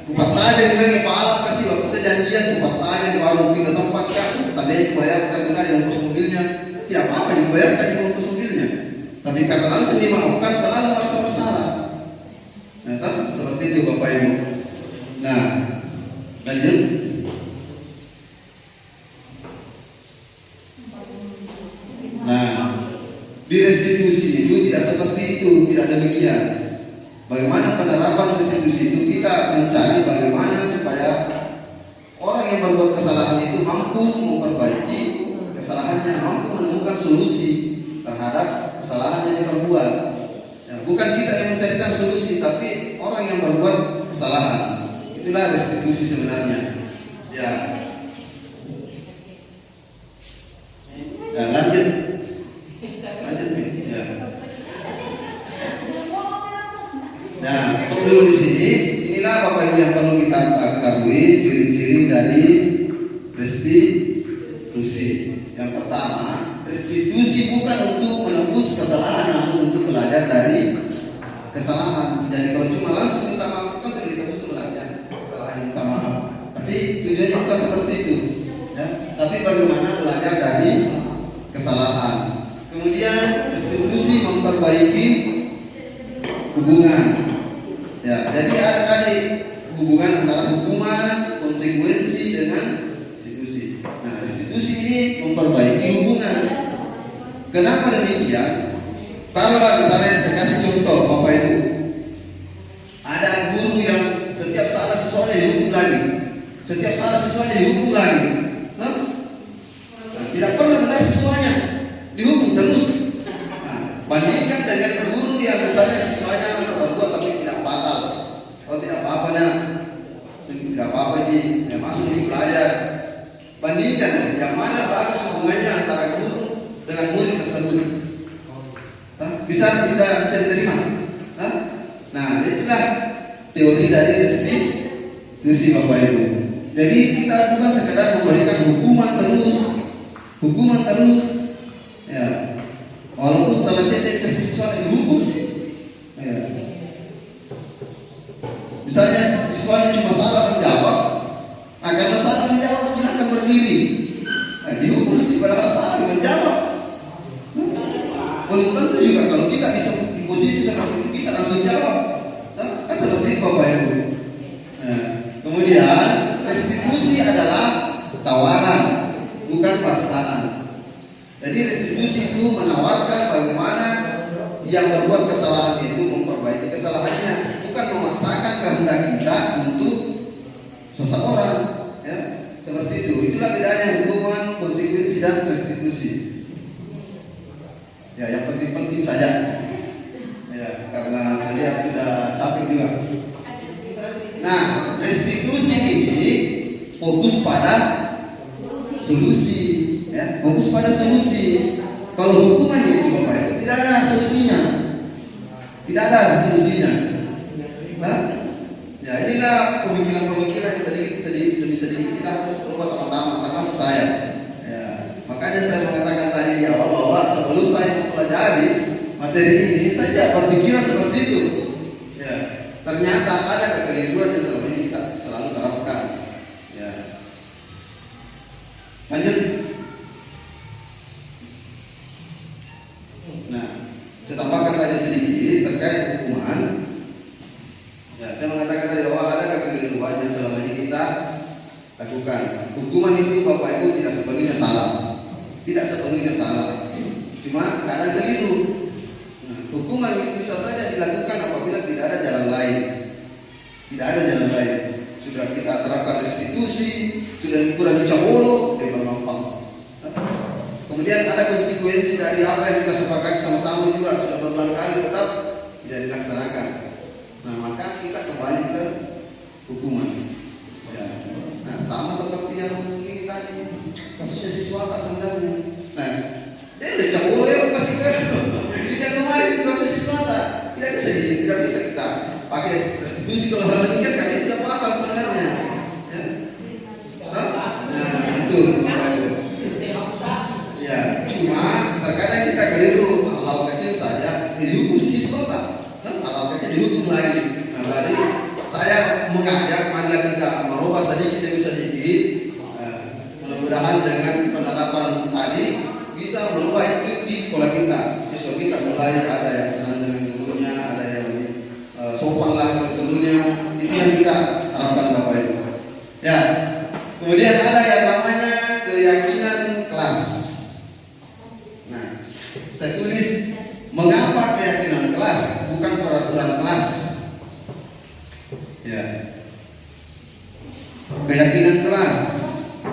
kupat aja lagi Pak Alam kasih waktu saya janjian kupat aja di warung pindah tempat kan. Seandainya dibayarkan dengan ongkos mobilnya, tidak apa-apa dibayarkan di ongkos mobilnya. Tapi karena langsung dimaafkan selalu merasa bersalah. Nah, seperti itu Bapak Ibu. Nah, lanjut. Nah, di restitusi itu tidak seperti itu, tidak demikian. Bagaimana penerapan restitusi itu, kita mencari bagaimana supaya orang yang berbuat kesalahan itu mampu memperbaiki kesalahannya, mampu menemukan solusi terhadap kesalahan yang diperbuat. Ya, bukan kita yang mencarikan solusi, tapi orang yang berbuat kesalahan. Itulah restitusi sebenarnya. Ya. Ya, lanjut nih. Ya. Nah, stop dulu di sini. Inilah Bapak Ibu yang perlu kita ketahui ciri-ciri dari restitusi. Yang pertama, restitusi bukan untuk menebus kesalahan, namun untuk belajar dari kesalahan. Jadi kalau cuma langsung minta maaf, kan sudah ditebus sebenarnya kesalahan yang minta maaf. Tapi tujuannya bukan seperti itu. Ya. Tapi bagaimana belajar dari kesalahan. Kemudian restitusi memperbaiki hubungan. Ya, jadi ada tadi hubungan antara hukuman, konsekuensi dengan restitusi. Nah, restitusi ini memperbaiki hubungan. Kenapa demikian? Taruhlah misalnya saya kasih contoh Bapak Ibu. Ada guru yang setiap salah siswanya dihukum lagi. Setiap salah siswanya dihukum lagi. Nah, tidak pernah benar siswanya, dihukum terus. Nah, bandingkan dengan guru yang misalnya siswanya berbuat tapi tidak fatal. Oh tidak apa-apa dah, tidak apa-apa sih, ya masuk di belajar. Bandingkan yang mana bagus hubungannya antara guru dengan murid tersebut. Bisa diterima. Nah, itulah teori dari restitusi Bapak Ibu. Jadi kita bukan sekedar memberikan hukuman terus, ya. Walaupun salah satu siswa dihukum sih, ya. Misalnya siswanya cuma salah menjawab, karena salah menjawab silakan berdiri. Nah, dihukum sih padahal salah menjawab. Belum tentu juga kalau kita bisa di posisi seperti itu bisa langsung jawab. Nah, kan seperti itu Bapak Ibu. Nah, kemudian restitusi adalah tawaran, bukan paksaan. Jadi restitusi itu menawarkan bagaimana yang berbuat kesalahan itu memperbaiki kesalahannya, bukan memaksakan kehendak kita untuk seseorang. Ya, seperti itu. Itulah bedanya hukuman, konsekuensi dan restitusi. Ya, yang penting-penting saja. Ya, karena saya sudah capek juga. Nah, restitusi ini fokus pada solusi, ya, fokus pada solusi. Kalau hukuman itu Bapak Ibu tidak ada solusinya, Nah, ya inilah pemikiran-pemikiran yang sedikit demi sedikit kita harus berubah sama-sama, termasuk saya. Ya, makanya saya mengatakan tadi di awal bahwa sebelum saya mempelajari materi ini, saya tidak berpikiran seperti itu. Ya, ternyata ada kekeliruan yang selama ini kita selalu terapkan. Ya. Lanjut. Nah, saya tambahkan tadi sedikit terkait hukuman. Ya, saya mengatakan tadi bahwa ada kekeliruan yang selama ini kita lakukan. Hukuman itu Bapak Ibu tidak sepenuhnya salah, cuma kadang keliru. Nah, hukuman itu bisa saja dilakukan apabila tidak ada jalan lain. Sudah kita terapkan restitusi, sudah dikurangi cabolo, dia bermanfaat. Kemudian ada konsekuensi dari apa yang kita sepakati sama-sama juga sudah berulang kali tetap tidak dilaksanakan. Nah, maka kita kembali ke hukuman. Ya. Nah, sama seperti yang ini tadi kasusnya siswa tak sebenarnya. Nah, dia udah cabul ya kasih kan. Dia kemarin kasus siswa tak tidak bisa kita pakai restitusi kalau hal demikian karena itu sudah fatal sebenarnya. Ya. Nah, itu. Ya, cuma terkadang kita keliru hal kecil saja dihukum siswa tak, hal kecil dihukum lagi. Nah, berarti saya mengajak marilah kita merubah sedikit demi sedikit. Mudah-mudahan dengan penerapan tadi bisa merubah itu di sekolah kita. Siswa kita mulai ada yang senang dengan gurunya, ada yang lebih sopan lah ke gurunya. Itu yang kita harapkan Bapak Ibu. Ya. Kemudian ada yang namanya keyakinan kelas. Nah, saya tulis mengapa keyakinan kelas bukan peraturan kelas. Ya. Keyakinan kelas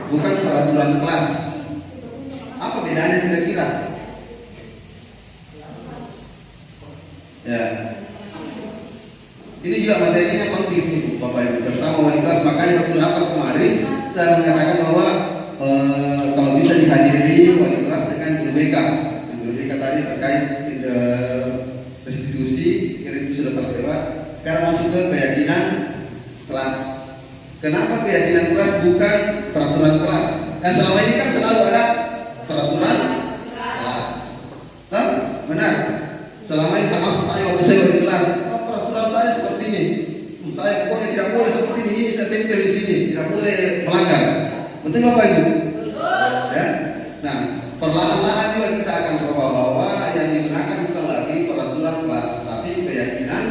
bukan peraturan kelas. Apa bedanya kira-kira? Ya. Ini juga materinya penting Bapak Ibu, terutama wali kelas. Makanya waktu rapat kemarin saya mengatakan bahwa kalau bisa dihadiri wali kelas dengan guru BK. Guru BK tadi terkait restitusi, kira itu sudah terlewat. Sekarang masuk ke keyakinan kelas. Kenapa keyakinan kelas bukan peraturan kelas? Yang selama ini kan selalu ada peraturan kelas. Hah? Benar. Selama ini termasuk saya waktu saya di kelas, peraturan saya seperti ini. Saya pokoknya tidak boleh seperti ini saya tempel di sini, tidak boleh melanggar. Betul Bapak Ibu? Ya. Nah, perlahan-lahan juga kita akan berubah bahwa yang digunakan bukan lagi peraturan kelas, tapi keyakinan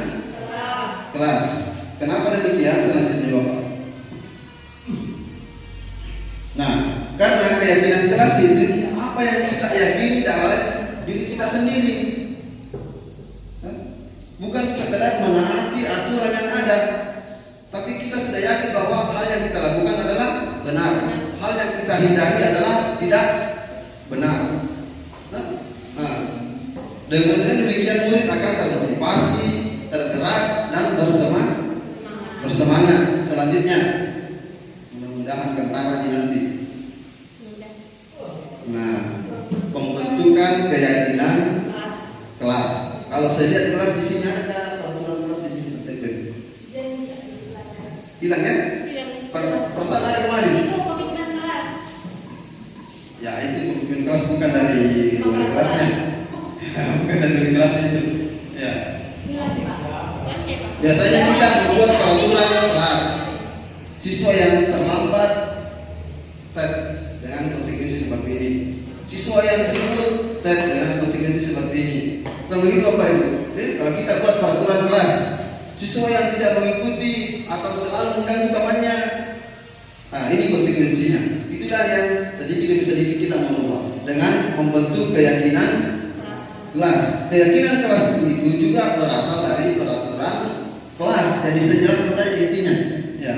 kelas. Kenapa demikian? Selanjutnya Bapak. Nah, karena keyakinan kelas itu apa yang kita yakini dalam diri kita sendiri. Bukan sekedar menaati aturan yang ada, tapi kita sudah yakin bahwa hal yang kita lakukan adalah benar, hal yang kita hindari adalah tidak benar. Dengan demikian murid akan termotivasi, tergerak dan bersemangat. Selanjutnya, mudah-mudahan kentara nanti. Nah, pembentukan keyakinan kelas. Kalau saya lihat kelas di sini ada peraturan kelas di sini tempel. Hilang ya? Perasaan ada kemarin. Itu komitmen kelas. Ya itu komitmen kelas bukan dari wali kelasnya. Bukan dari wali kelasnya itu. Ya. Biasanya kita membuat peraturan kelas. Siswa yang terlambat set dengan konsekuensi seperti ini. Siswa yang ribut set dengan konsekuensi seperti ini. Bukan begitu Bapak Ibu. Jadi kalau kita buat peraturan kelas, siswa yang tidak mengikuti atau selalu mengganggu temannya, nah ini konsekuensinya. Itulah yang sedikit demi sedikit kita merubah dengan membentuk keyakinan kelas. Keyakinan kelas itu juga berasal dari peraturan kelas. Jadi saya jelaskan saja intinya. Ya,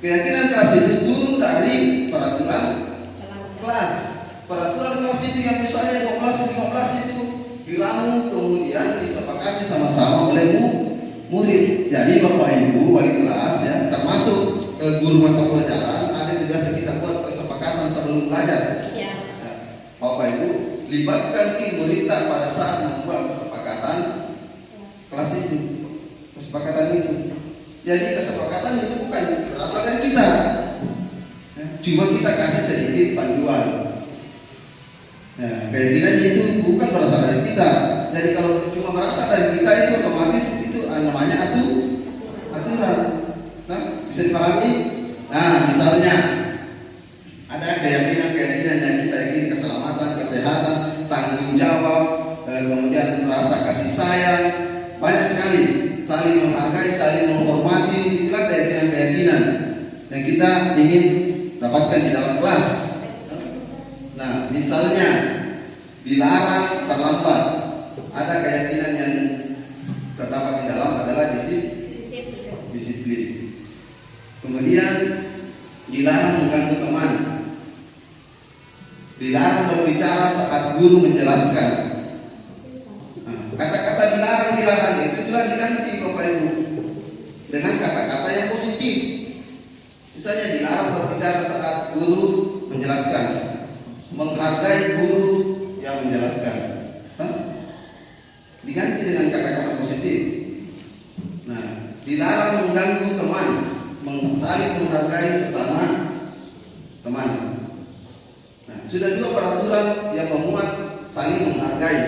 keyakinan kelas itu turun dari peraturan kelas. Peraturan kelas itu yang misalnya 12-15 itu diramu kemudian disepakati sama-sama oleh murid. Jadi Bapak Ibu wali kelas ya, termasuk guru mata pelajaran ada juga kita buat kesepakatan sebelum belajar. Ya. Bapak Ibu libatkan murid pada saat membuat kesepakatan kelas itu, kesepakatan itu. Jadi kesepakatan itu bukan berasal dari kita, cuma kita kasih sedikit panduan. Nah, keyakinannya itu bukan berasal dari kita. Jadi kalau cuma berasal dari kita itu otomatis itu namanya aturan. Nah, bisa dipahami? Nah, misalnya ada keyakinan yang kita yakini keselamatan, kesehatan, tanggung jawab, kemudian rasa kasih sayang, banyak sekali, saling menghargai, saling menghormati. Itulah keyakinan yang kita ingin dapatkan di dalam kelas. Nah, misalnya dilarang terlambat, ada keyakinan yang terdapat di dalam adalah disiplin. Kemudian dilarang mengganggu teman, dilarang berbicara saat guru menjelaskan. Nah, kata-kata dilarang itu telah diganti Bapak Ibu dengan kata-kata yang positif. Misalnya dilarang berbicara saat guru menjelaskan, menghargai guru yang menjelaskan. Diganti dengan kata-kata positif. Nah, dilarang mengganggu teman, saling menghargai sesama teman. Nah, sudah dua peraturan yang memuat saling menghargai.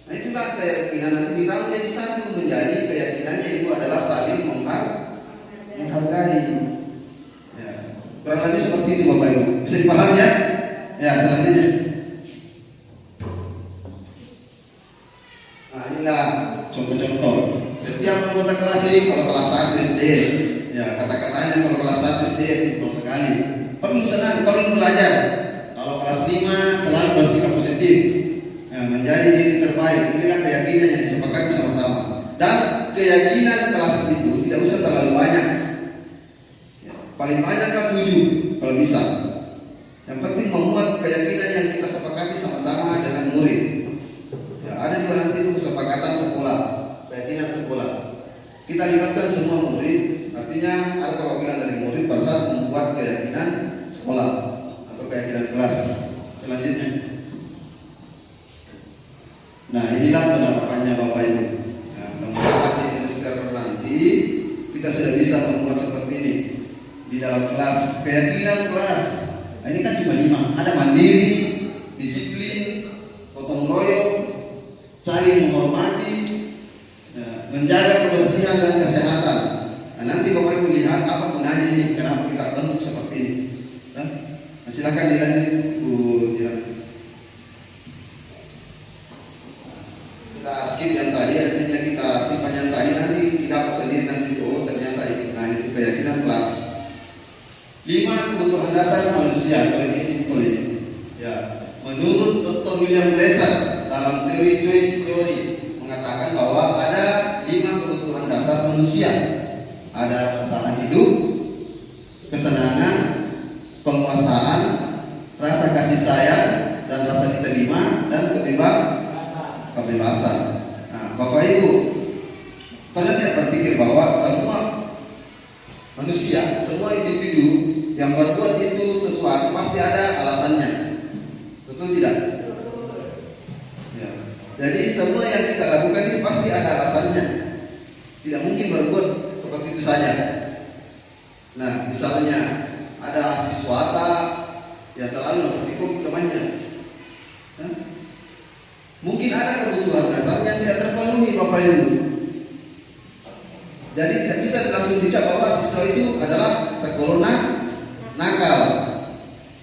Nah, itulah keyakinan nanti dirangkai jadi satu menjadi keyakinannya itu adalah saling menghargai. Ya, kurang lebih seperti itu Bapak Ibu. Bisa dipahami ya? Ya, selanjutnya. Nah, inilah contoh-contoh. Setiap anggota kelas ini, kalau kelas 1 SD Ya, kata-katanya kalau kelas 1 SD simpel sekali. Perlu senang, perlu belajar. Kalau kelas 5 selalu bersikap positif. Ya, menjadi diri terbaik. Inilah keyakinan yang disepakati sama-sama. Dan keyakinan kelas itu tidak usah terlalu banyak. Ya, paling banyak kan 7 kalau bisa. Yang penting memuat keyakinan yang kita sepakati sama-sama dengan murid. Ya, ada juga nanti itu kesepakatan sekolah, keyakinan sekolah. Kita libatkan semua murid, artinya ada perwakilan dari murid pada saat membuat keyakinan sekolah atau keyakinan kelas. Selanjutnya, nah inilah penerapannya Bapak Ibu. Nah, mudah-mudahan di semester nanti kita sudah bisa membuat seperti ini di dalam kelas, keyakinan kelas. Nah, ini kan cuma 5. Ada mandiri, disiplin, gotong royong, saling menghormati, menjaga kebersihan dan kesehatan. Nah, nanti Bapak Ibu lihat apa gunanya ini, kenapa kita bentuk seperti ini. Nah, silakan dilanjut Bu Jiran. Kita skip yang tadi, artinya kita simpan yang tadi, nanti kita dapat sendiri nanti. Oh ternyata ini, nah itu keyakinan kelas. 5 kebutuhan dasar manusia, kalau ini simpel ini. Ya, menurut Dr. William Glasser dalam teori choice theory mengatakan bahwa ada 5 kebutuhan dasar manusia. Ada bertahan hidup, kesenangan, penguasaan, rasa kasih sayang dan rasa diterima, dan kebebasan. Nah, Bapak Ibu pernah tidak berpikir bahwa semua manusia, semua individu yang berbuat itu sesuatu pasti ada alasannya, betul tidak? Ya. Jadi semua yang kita lakukan ini pasti ada alasannya. Tidak mungkin berbuat seperti itu saja. Nah, misalnya ada siswata yang selalu ikut temannya. Nah, mungkin ada kebutuhan dasar yang tidak terpenuhi Bapak Ibu. Jadi tidak bisa langsung dicap bahwa siswa itu adalah tergolong nakal.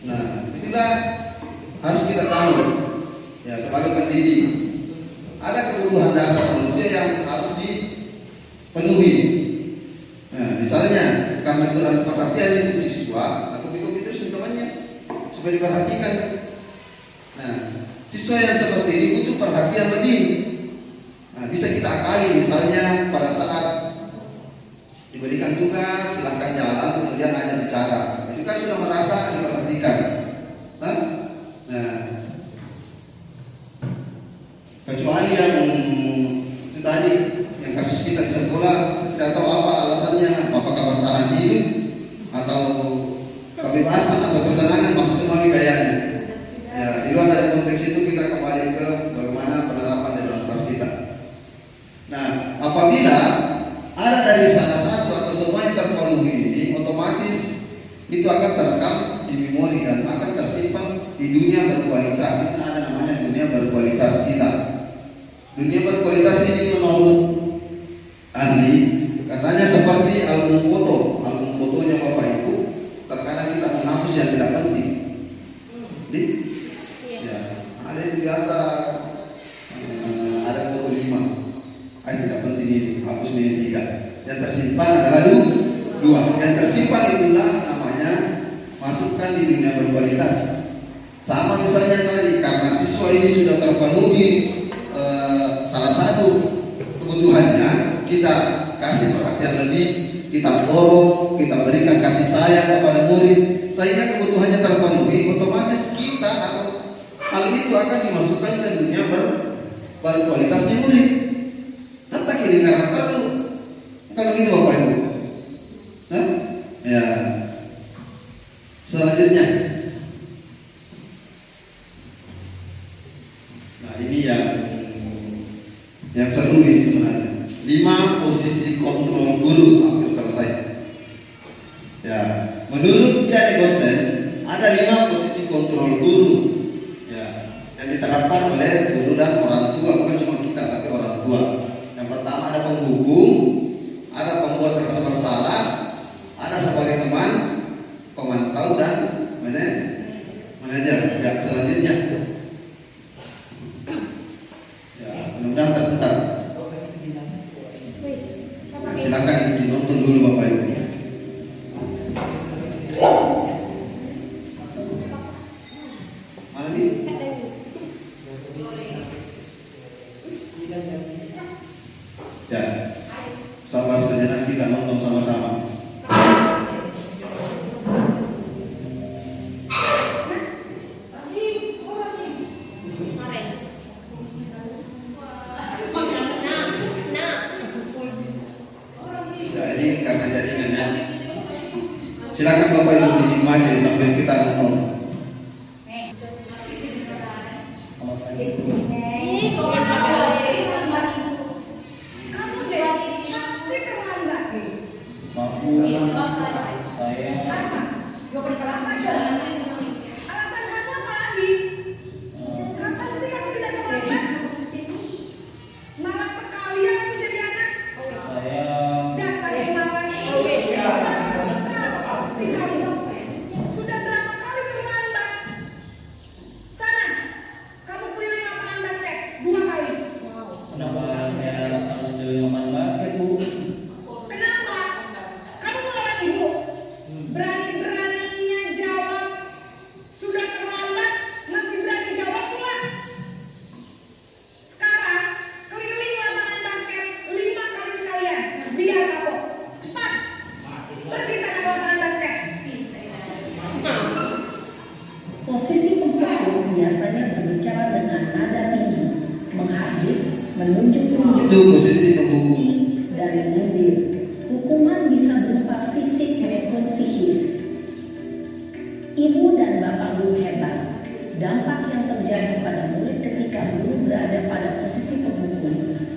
Nah, itulah harus kita tahu. Ya, sebagai pendidik, ada kebutuhan dasar manusia yang harus dipenuhi. Nah, misalnya karena kurang perhatian itu siswa atau ikut terus temannya supaya diperhatikan. Nah, siswa yang seperti ini butuh perhatian lebih. Nah, bisa kita akali, misalnya pada saat diberikan tugas, silahkan jalan, kemudian ajak bicara. Itu kan sudah merasa diperhatikan. Nah, kecuali yang itu tadi, yang kasus kita di sekolah, tidak tahu apa alasannya, apakah bertahan hidup atau kebebasan atau kesenangan, masuk semua ini kayaknya. Ya, di luar dari konteks itu kita kembali ke bagaimana penerapan di dalam kelas kita. Nah, apabila ada dari salah satu atau semua yang terpenuhi ini, otomatis itu akan terekam di memori dan akan tersimpan di dunia berkualitas. Ini ada namanya dunia berkualitas kita. Dunia berkualitas ini menurut ahli katanya seperti album foto. Album fotonya Bapak Ibu, terkadang kita menghapus yang tidak penting. Ya, ada yang biasa ada foto 5. Tidak penting ini, hapus ini 3. Yang tersimpan adalah 2. Yang tersimpan itulah namanya masukkan di dunia berkualitas. Sama misalnya tadi, karena siswa ini sudah terpenuhi salah satu kebutuhannya, kita kasih perhatian lebih, kita dorong, kita berikan kasih sayang kepada murid, sehingga kebutuhannya terpenuhi. Otomatis kita atau hal itu akan dimasukkan ke dunia berkualitasnya murid. Nanti kiri karakter lu, kan begitu Bapak Ibu. Nah, ya. Selanjutnya, nah ini yang seru ini sebenarnya. 5 posisi kontrol guru sampai selesai. Ya, menurut Piane Gosen ada 5 posisi kontrol guru. Ya, yang diterapkan oleh guru dan orang tua, bukan cuma kita tapi orang tua. Yang pertama ada penghubung, ada pembuat rasa bersalah, ada sebagai teman, pemantau dan manajer. Ya, selanjutnya. Ya, mudah-mudahan terputar. Nah, silakan dinonton dulu Bapak Ibu. Silakan Bapak Ibu dinikmati sambil kita nonton. Ini soal apa? Kamu deh, pasti terlambat. Maaf Bu, saya Gak boleh terlambat jalan. Alasan kamu apa lagi? Masa sih kamu tidak terlambat? Malas sekali ya kamu jadi anak. saya Dasar yang malas. Kenapa sih kamu? Sudah berapa kali terlambat? Sana, kamu keliling lapangan basket 2 kali. kenapa saya harus ke lapangan basket Bu? Kenapa? Kamu melawan ibu? Berani-beraninya jawab. Sudah terlambat, masih berani jawab pula. Sekarang, keliling lapangan basket 5 kali sekalian. Biar kapok. Cepat. Pergi sana ke lapangan basket. Posisi pemukul biasanya berbicara dengan nada tinggi, menghardik, menunjuk-nunjuk, Itu posisi pemukul. dan menyindir. Hukuman bisa berupa fisik maupun psikis. Ibu dan bapak guru hebat. Dampak yang terjadi pada murid ketika guru berada pada posisi pemukul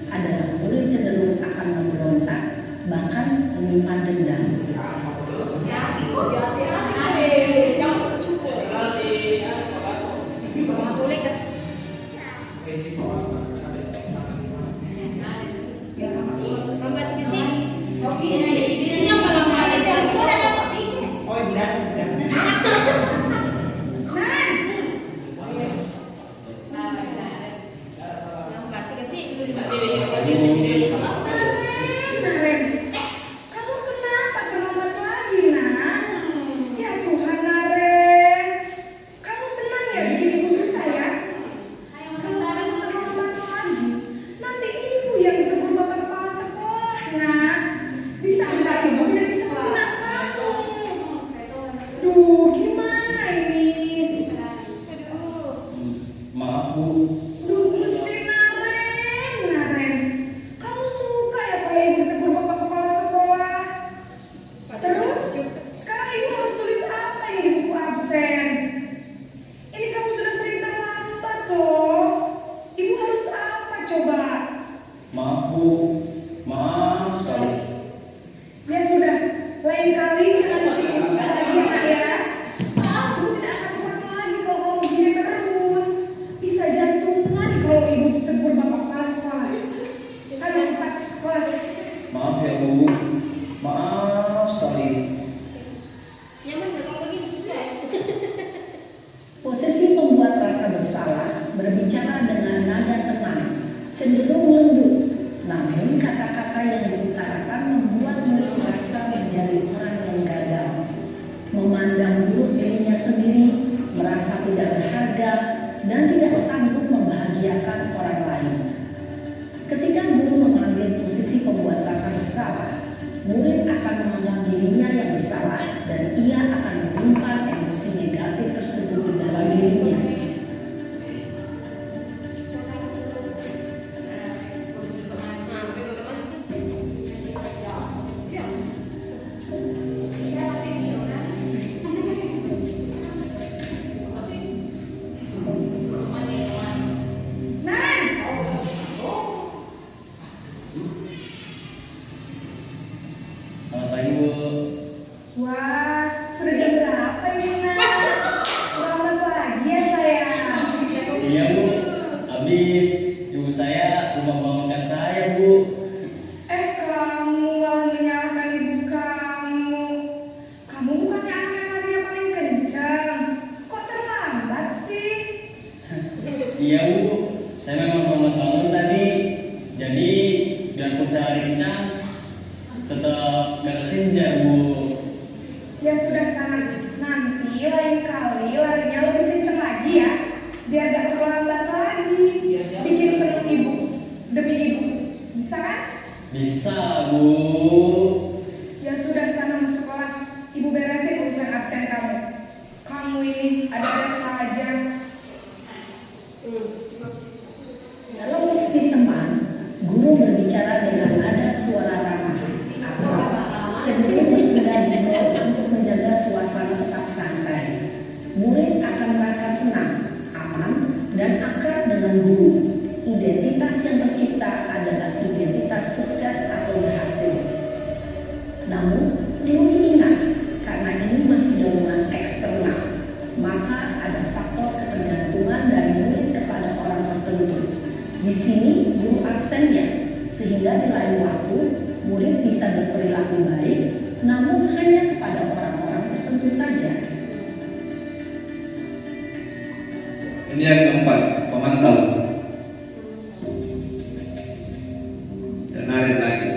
adalah murid cenderung akan memberontak, bahkan menyimpan dendam. Naren, kamu kenapa terlambat lagi, nak? Ya Tuhan, Naren. Kamu senang ya bikin ibu susah ya? Kalau kamu terlambat lagi, nanti ibu yang ditegur bapak kepala sekolah, nak. Bisa nggak ibu bisa disebut anak kamu? Duh, gimana ini? Maaf Bu, Duh, Gusti Naren. Kamu suka ya kalau ibu ditegur bapak kepala sekolah? Terus, sekarang ibu harus tulis apa yang di buku absen? Ini kamu sudah sering terlambat loh. Ibu harus apa coba? maaf Bu, maaf sekali. Ya sudah, lain kali jangan musik ibu lagi ya, Nak ya. Ibu tidak akan cepat lagi kalau kamu begini terus. Bisa jantungan kalau ibu ditegur bapak kepala sekolah. Sana cepat ke kelas. Maaf ya Bu, maaf sekali. Posisi pembuat rasa bersalah berbicara dengan nada tenang, cenderung lembut, namun kata-kata yang diutarakan membuat murid merasa menjadi orang yang gagal, memandang buruk dirinya sendiri, merasa tidak berharga, dan tidak sanggup membahagiakan orang lain. Ketika guru mengambil posisi pembuat rasa bersalah, murid akan menganggap dirinya yang bersalah dan ia akan menyimpan emosi negatif tersebut di dalam dirinya. Naren, Selamat pagi Bu. wah, sudah jam berapa ini, Nak? Selamat lagi ya, sayang. Iya Bu, habis ibu saya rumah bangunkan saya Bu. Kamu malah menyalahkan ibu kamu. Kamu bukannya anak yang larinya paling kencang. Kok terlambat sih? Iya Bu, saya memang mau bangun tadi. Jadi biarpun saya lari kencang, tetap gak kesenjar Bu. Ya sudah sana. Nanti lain kali larinya lebih kencang lagi ya. Biar gak terlambat lagi. Bikin seneng ibu. Demi ibu. Bisa kan? Bisa Bu. Ya sudah sana masuk kelas. Ibu beresin urusan absen kamu. Kamu ini ada-ada saja. Dalam posisi teman, guru berbicara dengan nada suara ramah atau cenderung bersenggah untuk menjaga saja. Ini yang keempat, pemantau. Dan narik lagi.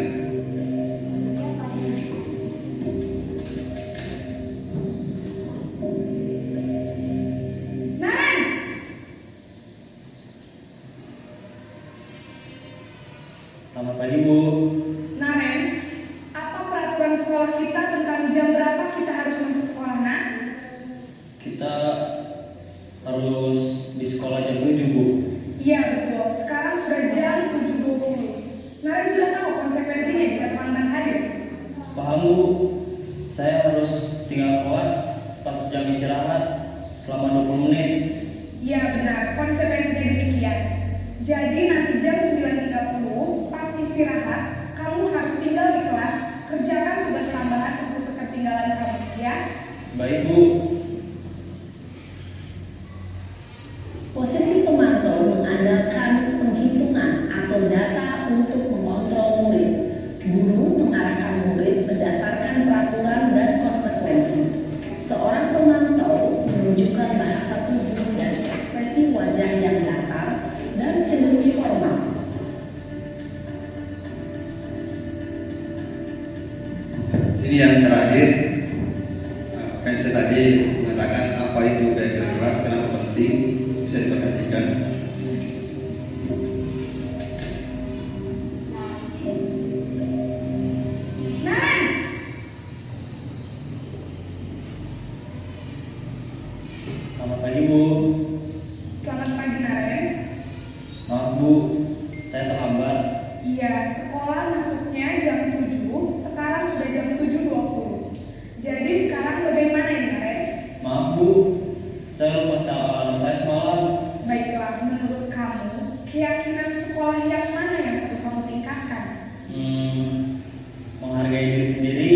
Naren, Selamat pagi Bu. Naren, apa peraturan sekolah kita tentang jam berapa kita harus masuk sekolah, nak? Kita harus di sekolah jam 7 Bu. Iya betul, sekarang sudah jam 7.20. Naren sudah tahu konsekuensinya jika terlambat hadir. Paham Bu, saya harus tinggal kelas pas jam istirahat selama 20 menit. Iya benar, konsekuensinya demikian. Jadi nanti jam 9.30 pas istirahat, kamu harus tinggal di kelas, kerjakan tugas tambahan untuk ketertinggalan kamu, ya? Baik Bu. Posisi pemantau mengandalkan penghitungan atau data untuk mengontrol murid. Guru mengarahkan murid berdasarkan peraturan dan konsekuensi. Seorang pemantau menunjukkan bahasa tubuh dan ekspresi wajah yang datar dan cenderung formal. Ini yang terakhir. Kan saya tadi mengatakan apa itu belajar kelas, kenapa penting, bisa diperhatikan. Naren, Selamat pagi Bu. selamat pagi Naren. Maaf Bu, saya terlambat. Iya, sekolah masuknya jam 7, sekarang sudah jam 7.20. Jadi sekarang bagaimana ini Naren? Maaf Bu, saya lupa setel alarm saya semalam. Baiklah, menurut kamu, keyakinan sekolah yang mana yang perlu kamu tingkatkan? Menghargai diri sendiri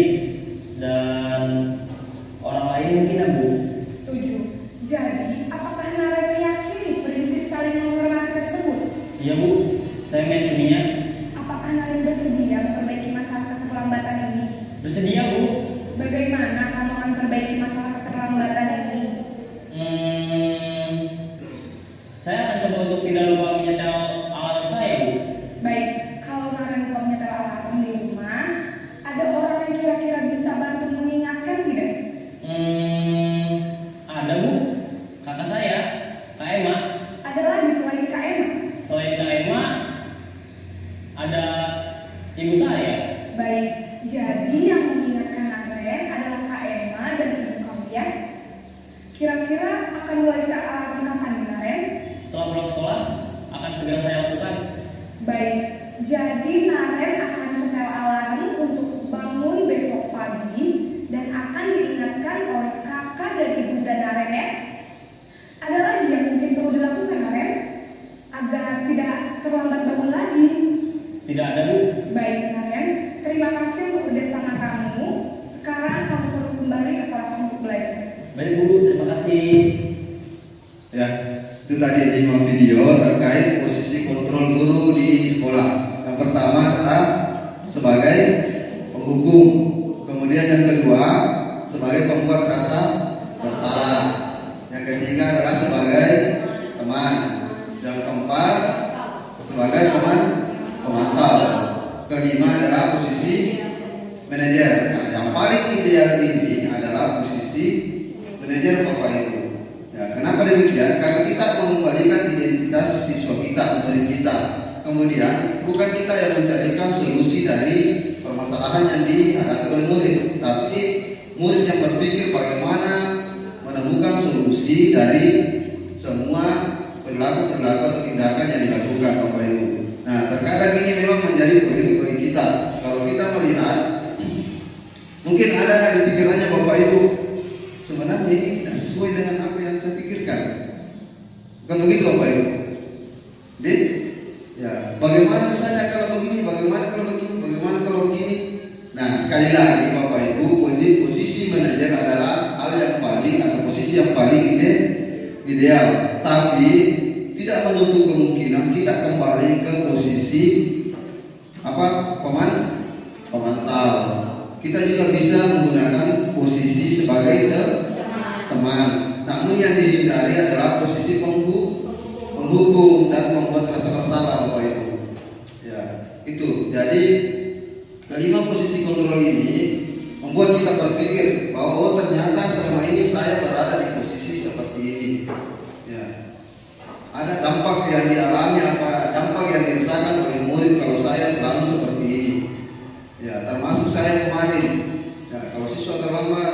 dan orang lain mungkin ya Bu. Setuju. Jadi, apakah Naren meyakini prinsip saling menghormati tersebut? Iya Bu, saya meyakininya. Apakah Naren bersedia memperbaiki masalah keterlambatan ini? Bersedia Bu. Bagaimana kamu akan perbaiki masalah keterlambatan ini? Saya akan coba untuk tidak lupa menyetel alarm saya Bu. Baik, kalau Naren lupa menyetel alarm di rumah, ada orang yang kira-kira bisa bantu mengingatkan tidak? Ada Bu, kakak saya, Kak Emma. Ada lagi selain Kak Emma? Selain Kak Emma, ada ibu saya. Baik, jadi yang mengingatkan Naren adalah Kak Emma dan ibu kamu ya? Kira-kira akan mulai start alarm kapan nih Naren? Setelah pulang sekolah, akan segera saya lakukan. Baik, jadi Naren akan setel alarm untuk bangun besok pagi dan akan diingatkan oleh kakak dan ibu dan Naren ya. Ada lagi yang mungkin perlu dilakukan Naren agar tidak terlambat bangun lagi. Tidak ada Bu. Baik Naren, terima kasih untuk kerjasama kamu. Sekarang kamu perlu kembali ke kelas untuk belajar. Baik Bu, terima kasih. Ya, itu tadi 5 video terkait posisi kontrol guru di sekolah. Yang pertama adalah sebagai penghukum, kemudian yang kedua sebagai pembuat rasa bersalah, yang ketiga adalah sebagai teman, yang keempat sebagai pemantau, kelima adalah posisi manajer. Nah, yang paling ideal ini adalah posisi manajer Bapak Ibu. Ya, kenapa demikian? Karena kita mengembalikan identitas siswa kita, murid kita. Kemudian bukan kita yang mencarikan solusi dari permasalahan yang dihadapi oleh murid, tapi murid yang berpikir bagaimana menemukan solusi dari semua perilaku-perilaku atau tindakan yang dilakukan Bapak Ibu. Nah, terkadang ini memang menjadi polemik bagi kita. Kalau kita melihat, mungkin ada di pikirannya Bapak Ibu, sebenarnya ini tidak sesuai dengan apa yang saya pikirkan. Bukan begitu Bapak Ibu? Jadi, ya, bagaimana misalnya kalau begini, bagaimana kalau begini, bagaimana kalau begini? Nah, sekali lagi Bapak Ibu, posisi manajer adalah hal yang paling atau posisi yang paling ideal. Tapi tidak menutup kemungkinan kita kembali ke posisi pemantau. Kita juga bisa menggunakan posisi sebagai diceritakan oleh murid kalau saya selalu seperti ini. Ya, termasuk saya kemarin. Ya, kalau siswa terlambat,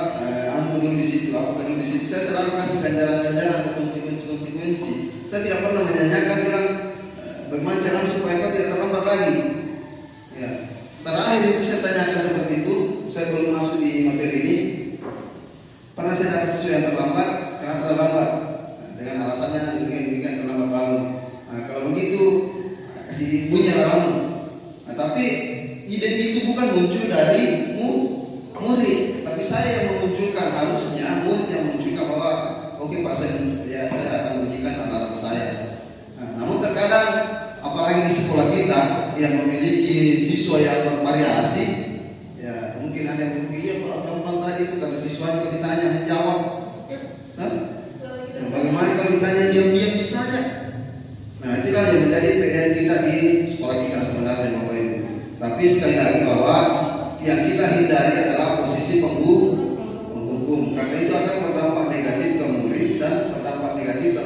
peduli di situ, apa peduli di situ, saya selalu kasih ganjaran-ganjaran atau konsekuensi. Saya tidak pernah menanyakan bilang bagaimana cara supaya kau tidak terlambat lagi. Ya, terakhir itu saya tanyakan seperti itu. Saya belum masuk di materi ini. Pernah saya dapat siswa yang terlambat, kenapa terlambat? Nah, dengan alasannya demikian terlambat bangun. Nah, kalau begitu kasih bunyi alarm. Nah, tapi ide itu bukan muncul dari murid, tapi saya yang memunculkan, harusnya murid yang memunculkan bahwa oke Pak, saya akan bunyikan alarm saya. Nah, namun terkadang apalagi di sekolah kita yang memiliki siswa yang bervariasi, ya mungkin ada yang mungkin iya Pak tadi itu karena siswanya kalau ditanya menjawab, bagaimana kalau ditanya diam-diam misalnya. Nah, itulah yang menjadi PR kita di sekolah kita sebenarnya Bapak Ibu. Tapi sekali lagi bahwa yang kita hindari adalah posisi penghukum, karena itu akan berdampak negatif ke murid dan berdampak negatif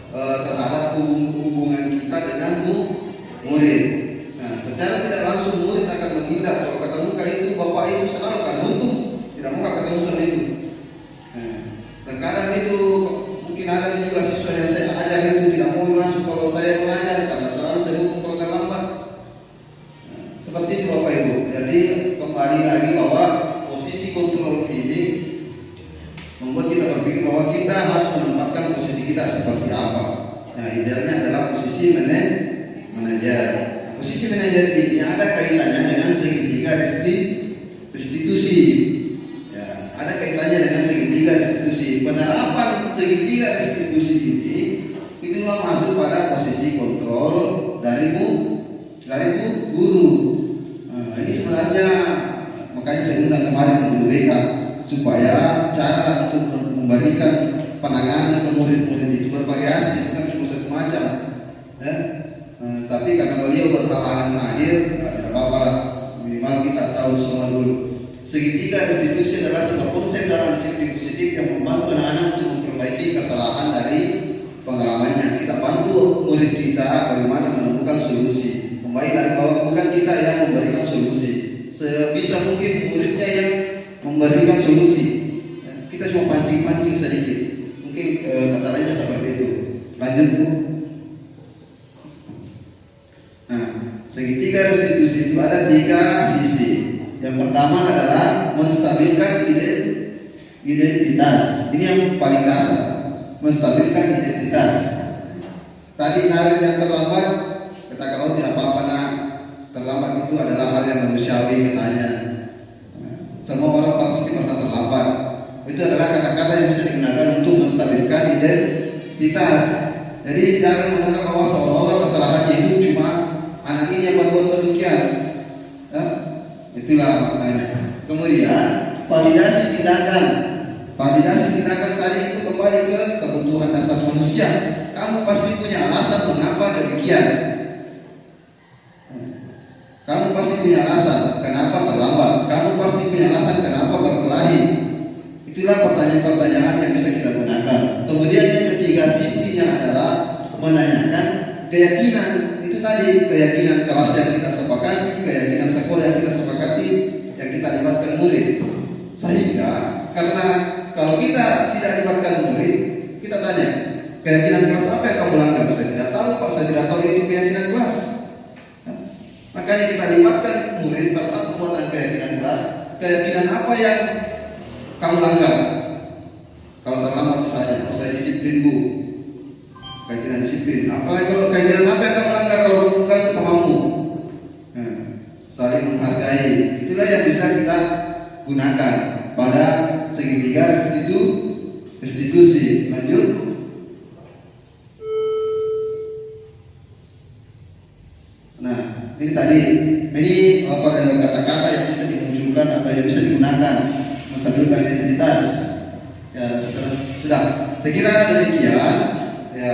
terhadap hubungan kita dengan murid. Nah, secara tidak langsung murid akan menghindar. Kalau ketemu kayak itu Bapak Ibu selalu akan nuntut, tidak mau ketemu sama itu. Nah, terkadang itu mungkin ada juga siswa yang saya ajar itu tidak mau masuk kalau saya mengajar karena selalu saya hukum kalau terlambat. Nah, seperti itu Bapak Ibu. Jadi kembali lagi bahwa posisi kontrol ini membuat kita berpikir bahwa kita harus menempatkan posisi kita seperti apa. Nah, idealnya adalah posisi manajer. Nah, posisi manajer ini ada kaitannya dengan segitiga restitusi. Ya, ada kaitannya dengan segitiga restitusi. Penerapan segitiga restitusi ini itu masuk pada posisi kontrol dari guru. Nah, ini sebenarnya makanya saya undang kemarin guru BK supaya cara untuk memberikan penanganan ke murid-murid itu bervariasi, bukan cuma satu macam. Ya. Tapi karena beliau berhalangan hadir, tidak apa-apa lah. Minimal kita tahu semua dulu. Segitiga restitusi adalah sebuah konsep dalam disiplin positif yang membantu anak-anak untuk memperbaiki kesalahan dari pengalamannya. Kita bantu murid kita bagaimana menemukan solusi. Kembali lagi bahwa bukan kita yang memberikan solusi. Sebisa mungkin muridnya yang memberikan solusi. Kita cuma pancing-pancing sedikit. Mungkin kata lainnya seperti itu. Lanjut Bu. Nah, segitiga restitusi itu ada 3 sisi. Yang pertama adalah menstabilkan identitas. Ini yang paling dasar. Menstabilkan identitas. Tadi narik yang terlambat, kata kau tidak apa-apa nak. Terlambat itu adalah hal yang manusiawi katanya. Semua orang pasti pernah terlambat. Itu adalah kata-kata yang bisa digunakan untuk menstabilkan identitas. Jadi jangan menganggap bahwa seolah-olah kesalahannya itu cuma anak ini yang berbuat sedemikian. Itulah maknanya. Kemudian validasi tindakan. Validasi tindakan tadi itu kembali ke kebutuhan dasar manusia. Kamu pasti punya alasan mengapa demikian. Kamu pasti punya alasan kenapa terlambat. Kamu pasti punya alasan kenapa berkelahi. Itulah pertanyaan-pertanyaan yang bisa kita gunakan. Kemudian yang ketiga sisinya adalah menanyakan keyakinan. Itu tadi keyakinan kelas yang kita sepakati, keyakinan sekolah yang kita sepakati, yang kita libatkan murid. Sehingga karena kalau kita tidak libatkan murid, kita tanya keyakinan kelas apa yang kamu langgar? Saya tidak tahu Pak, saya tidak tahu itu keyakinan kelas. Makanya kita libatkan murid pada saat pembuatan keyakinan kelas. Keyakinan apa yang kamu langgar? Kalau terlambat misalnya, saya disiplin Bu. Keyakinan disiplin. Apalagi kalau keyakinan apa yang kamu langgar? Kalau bukan itu kamu. Saling menghargai. Itulah yang bisa kita gunakan pada segitiga restitusi. Lanjut. Nah, ini tadi, ini kata-kata yang bisa dimunculkan atau yang bisa digunakan menstabilkan identitas. Ya, sudah. Saya kira demikian. Ya,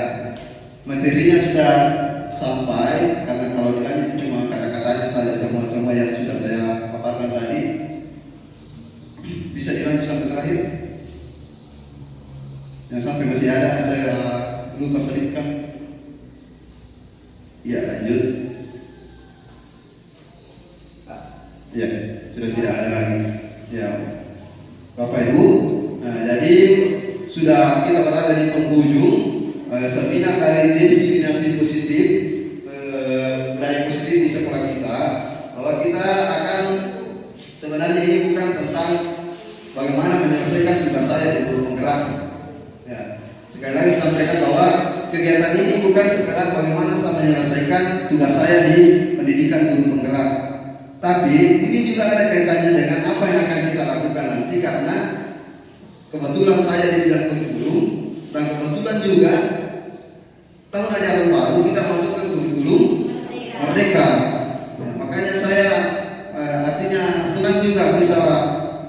materinya sudah sampai. Karena kalau dilanjut cuma kata-katanya saja semua yang sudah saya paparkan tadi. Bisa dilanjut sampai terakhir. Yang sampai masih ada saya lupa selipkan. Ya, lanjut. Ya, sudah tidak ada lagi. Ya, Bapak Ibu, jadi sudah kita berada di penghujung seminar dari diskriminasi positif, budaya positif di sekolah kita. Bahwa kita akan sebenarnya ini bukan tentang bagaimana menyelesaikan tugas saya di guru penggerak. Ya, sekali lagi sampaikan bahwa kegiatan ini bukan sekedar bagaimana saya menyelesaikan tugas saya di pendidikan guru penggerak. Tapi ini juga ada kaitannya dengan apa yang akan kita lakukan nanti, karena kebetulan saya di bidang kurikulum dan kebetulan juga tahun ajaran baru kita masuk ke kurikulum merdeka. Makanya saya artinya senang juga bisa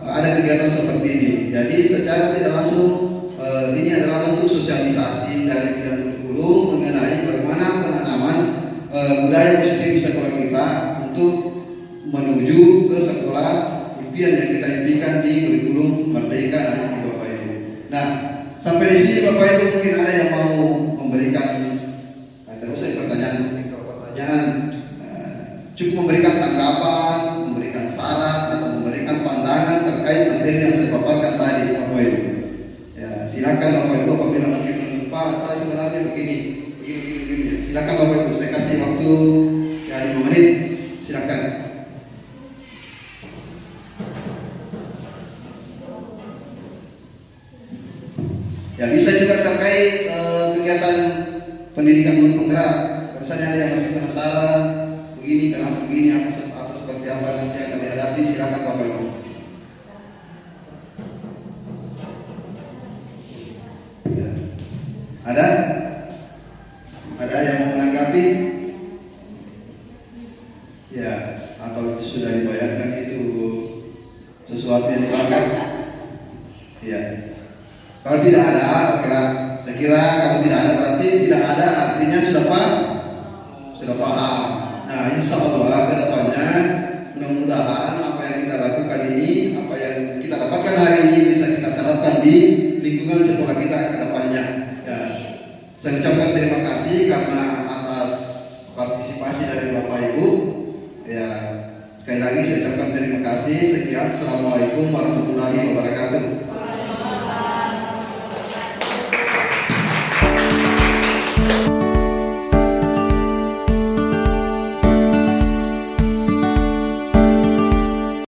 ada kegiatan seperti ini. Jadi secara tidak langsung ini adalah bentuk sosialisasi dari bidang kurikulum mengenai bagaimana penanaman budaya positif di sekolah kita untuk menuju ke sekolah impian yang kita impikan di kurikulum merdeka nanti Bapak Ibu. Nah, sampai di sini Bapak Ibu mungkin ada yang mau memberikan tidak usah pertanyaan, mungkin kalau pertanyaan cukup memberikan tanggapan, memberikan saran atau memberikan pandangan terkait materi yang saya paparkan tadi Bapak Ibu. Ya, silakan Bapak Ibu apabila mungkin Pak saya sebenarnya begini. Silakan Bapak Ibu, saya kasih waktu ya 5 menit. Silakan. Ya, bisa juga terkait kegiatan pendidikan guru penggerak. Misalnya ada yang masih penasaran begini, kenapa begini, apa seperti apa nanti akan dihadapi, silakan Bapak Ibu. Ya. Ada yang mau menanggapi? Ya, atau sudah dibayarkan itu sesuatu yang dilanggar? Ya. Kalau tidak ada, saya kira kalau tidak ada berarti tidak ada, artinya sudah paham. Nah, insya Allah ke depannya mudah-mudahan apa yang kita lakukan ini, apa yang kita dapatkan hari ini bisa kita terapkan di lingkungan sekolah kita ke depannya. Ya. Saya ucapkan terima kasih karena atas partisipasi dari Bapak Ibu. Ya, sekali lagi saya ucapkan terima kasih. Sekian, assalamualaikum warahmatullahi wabarakatuh.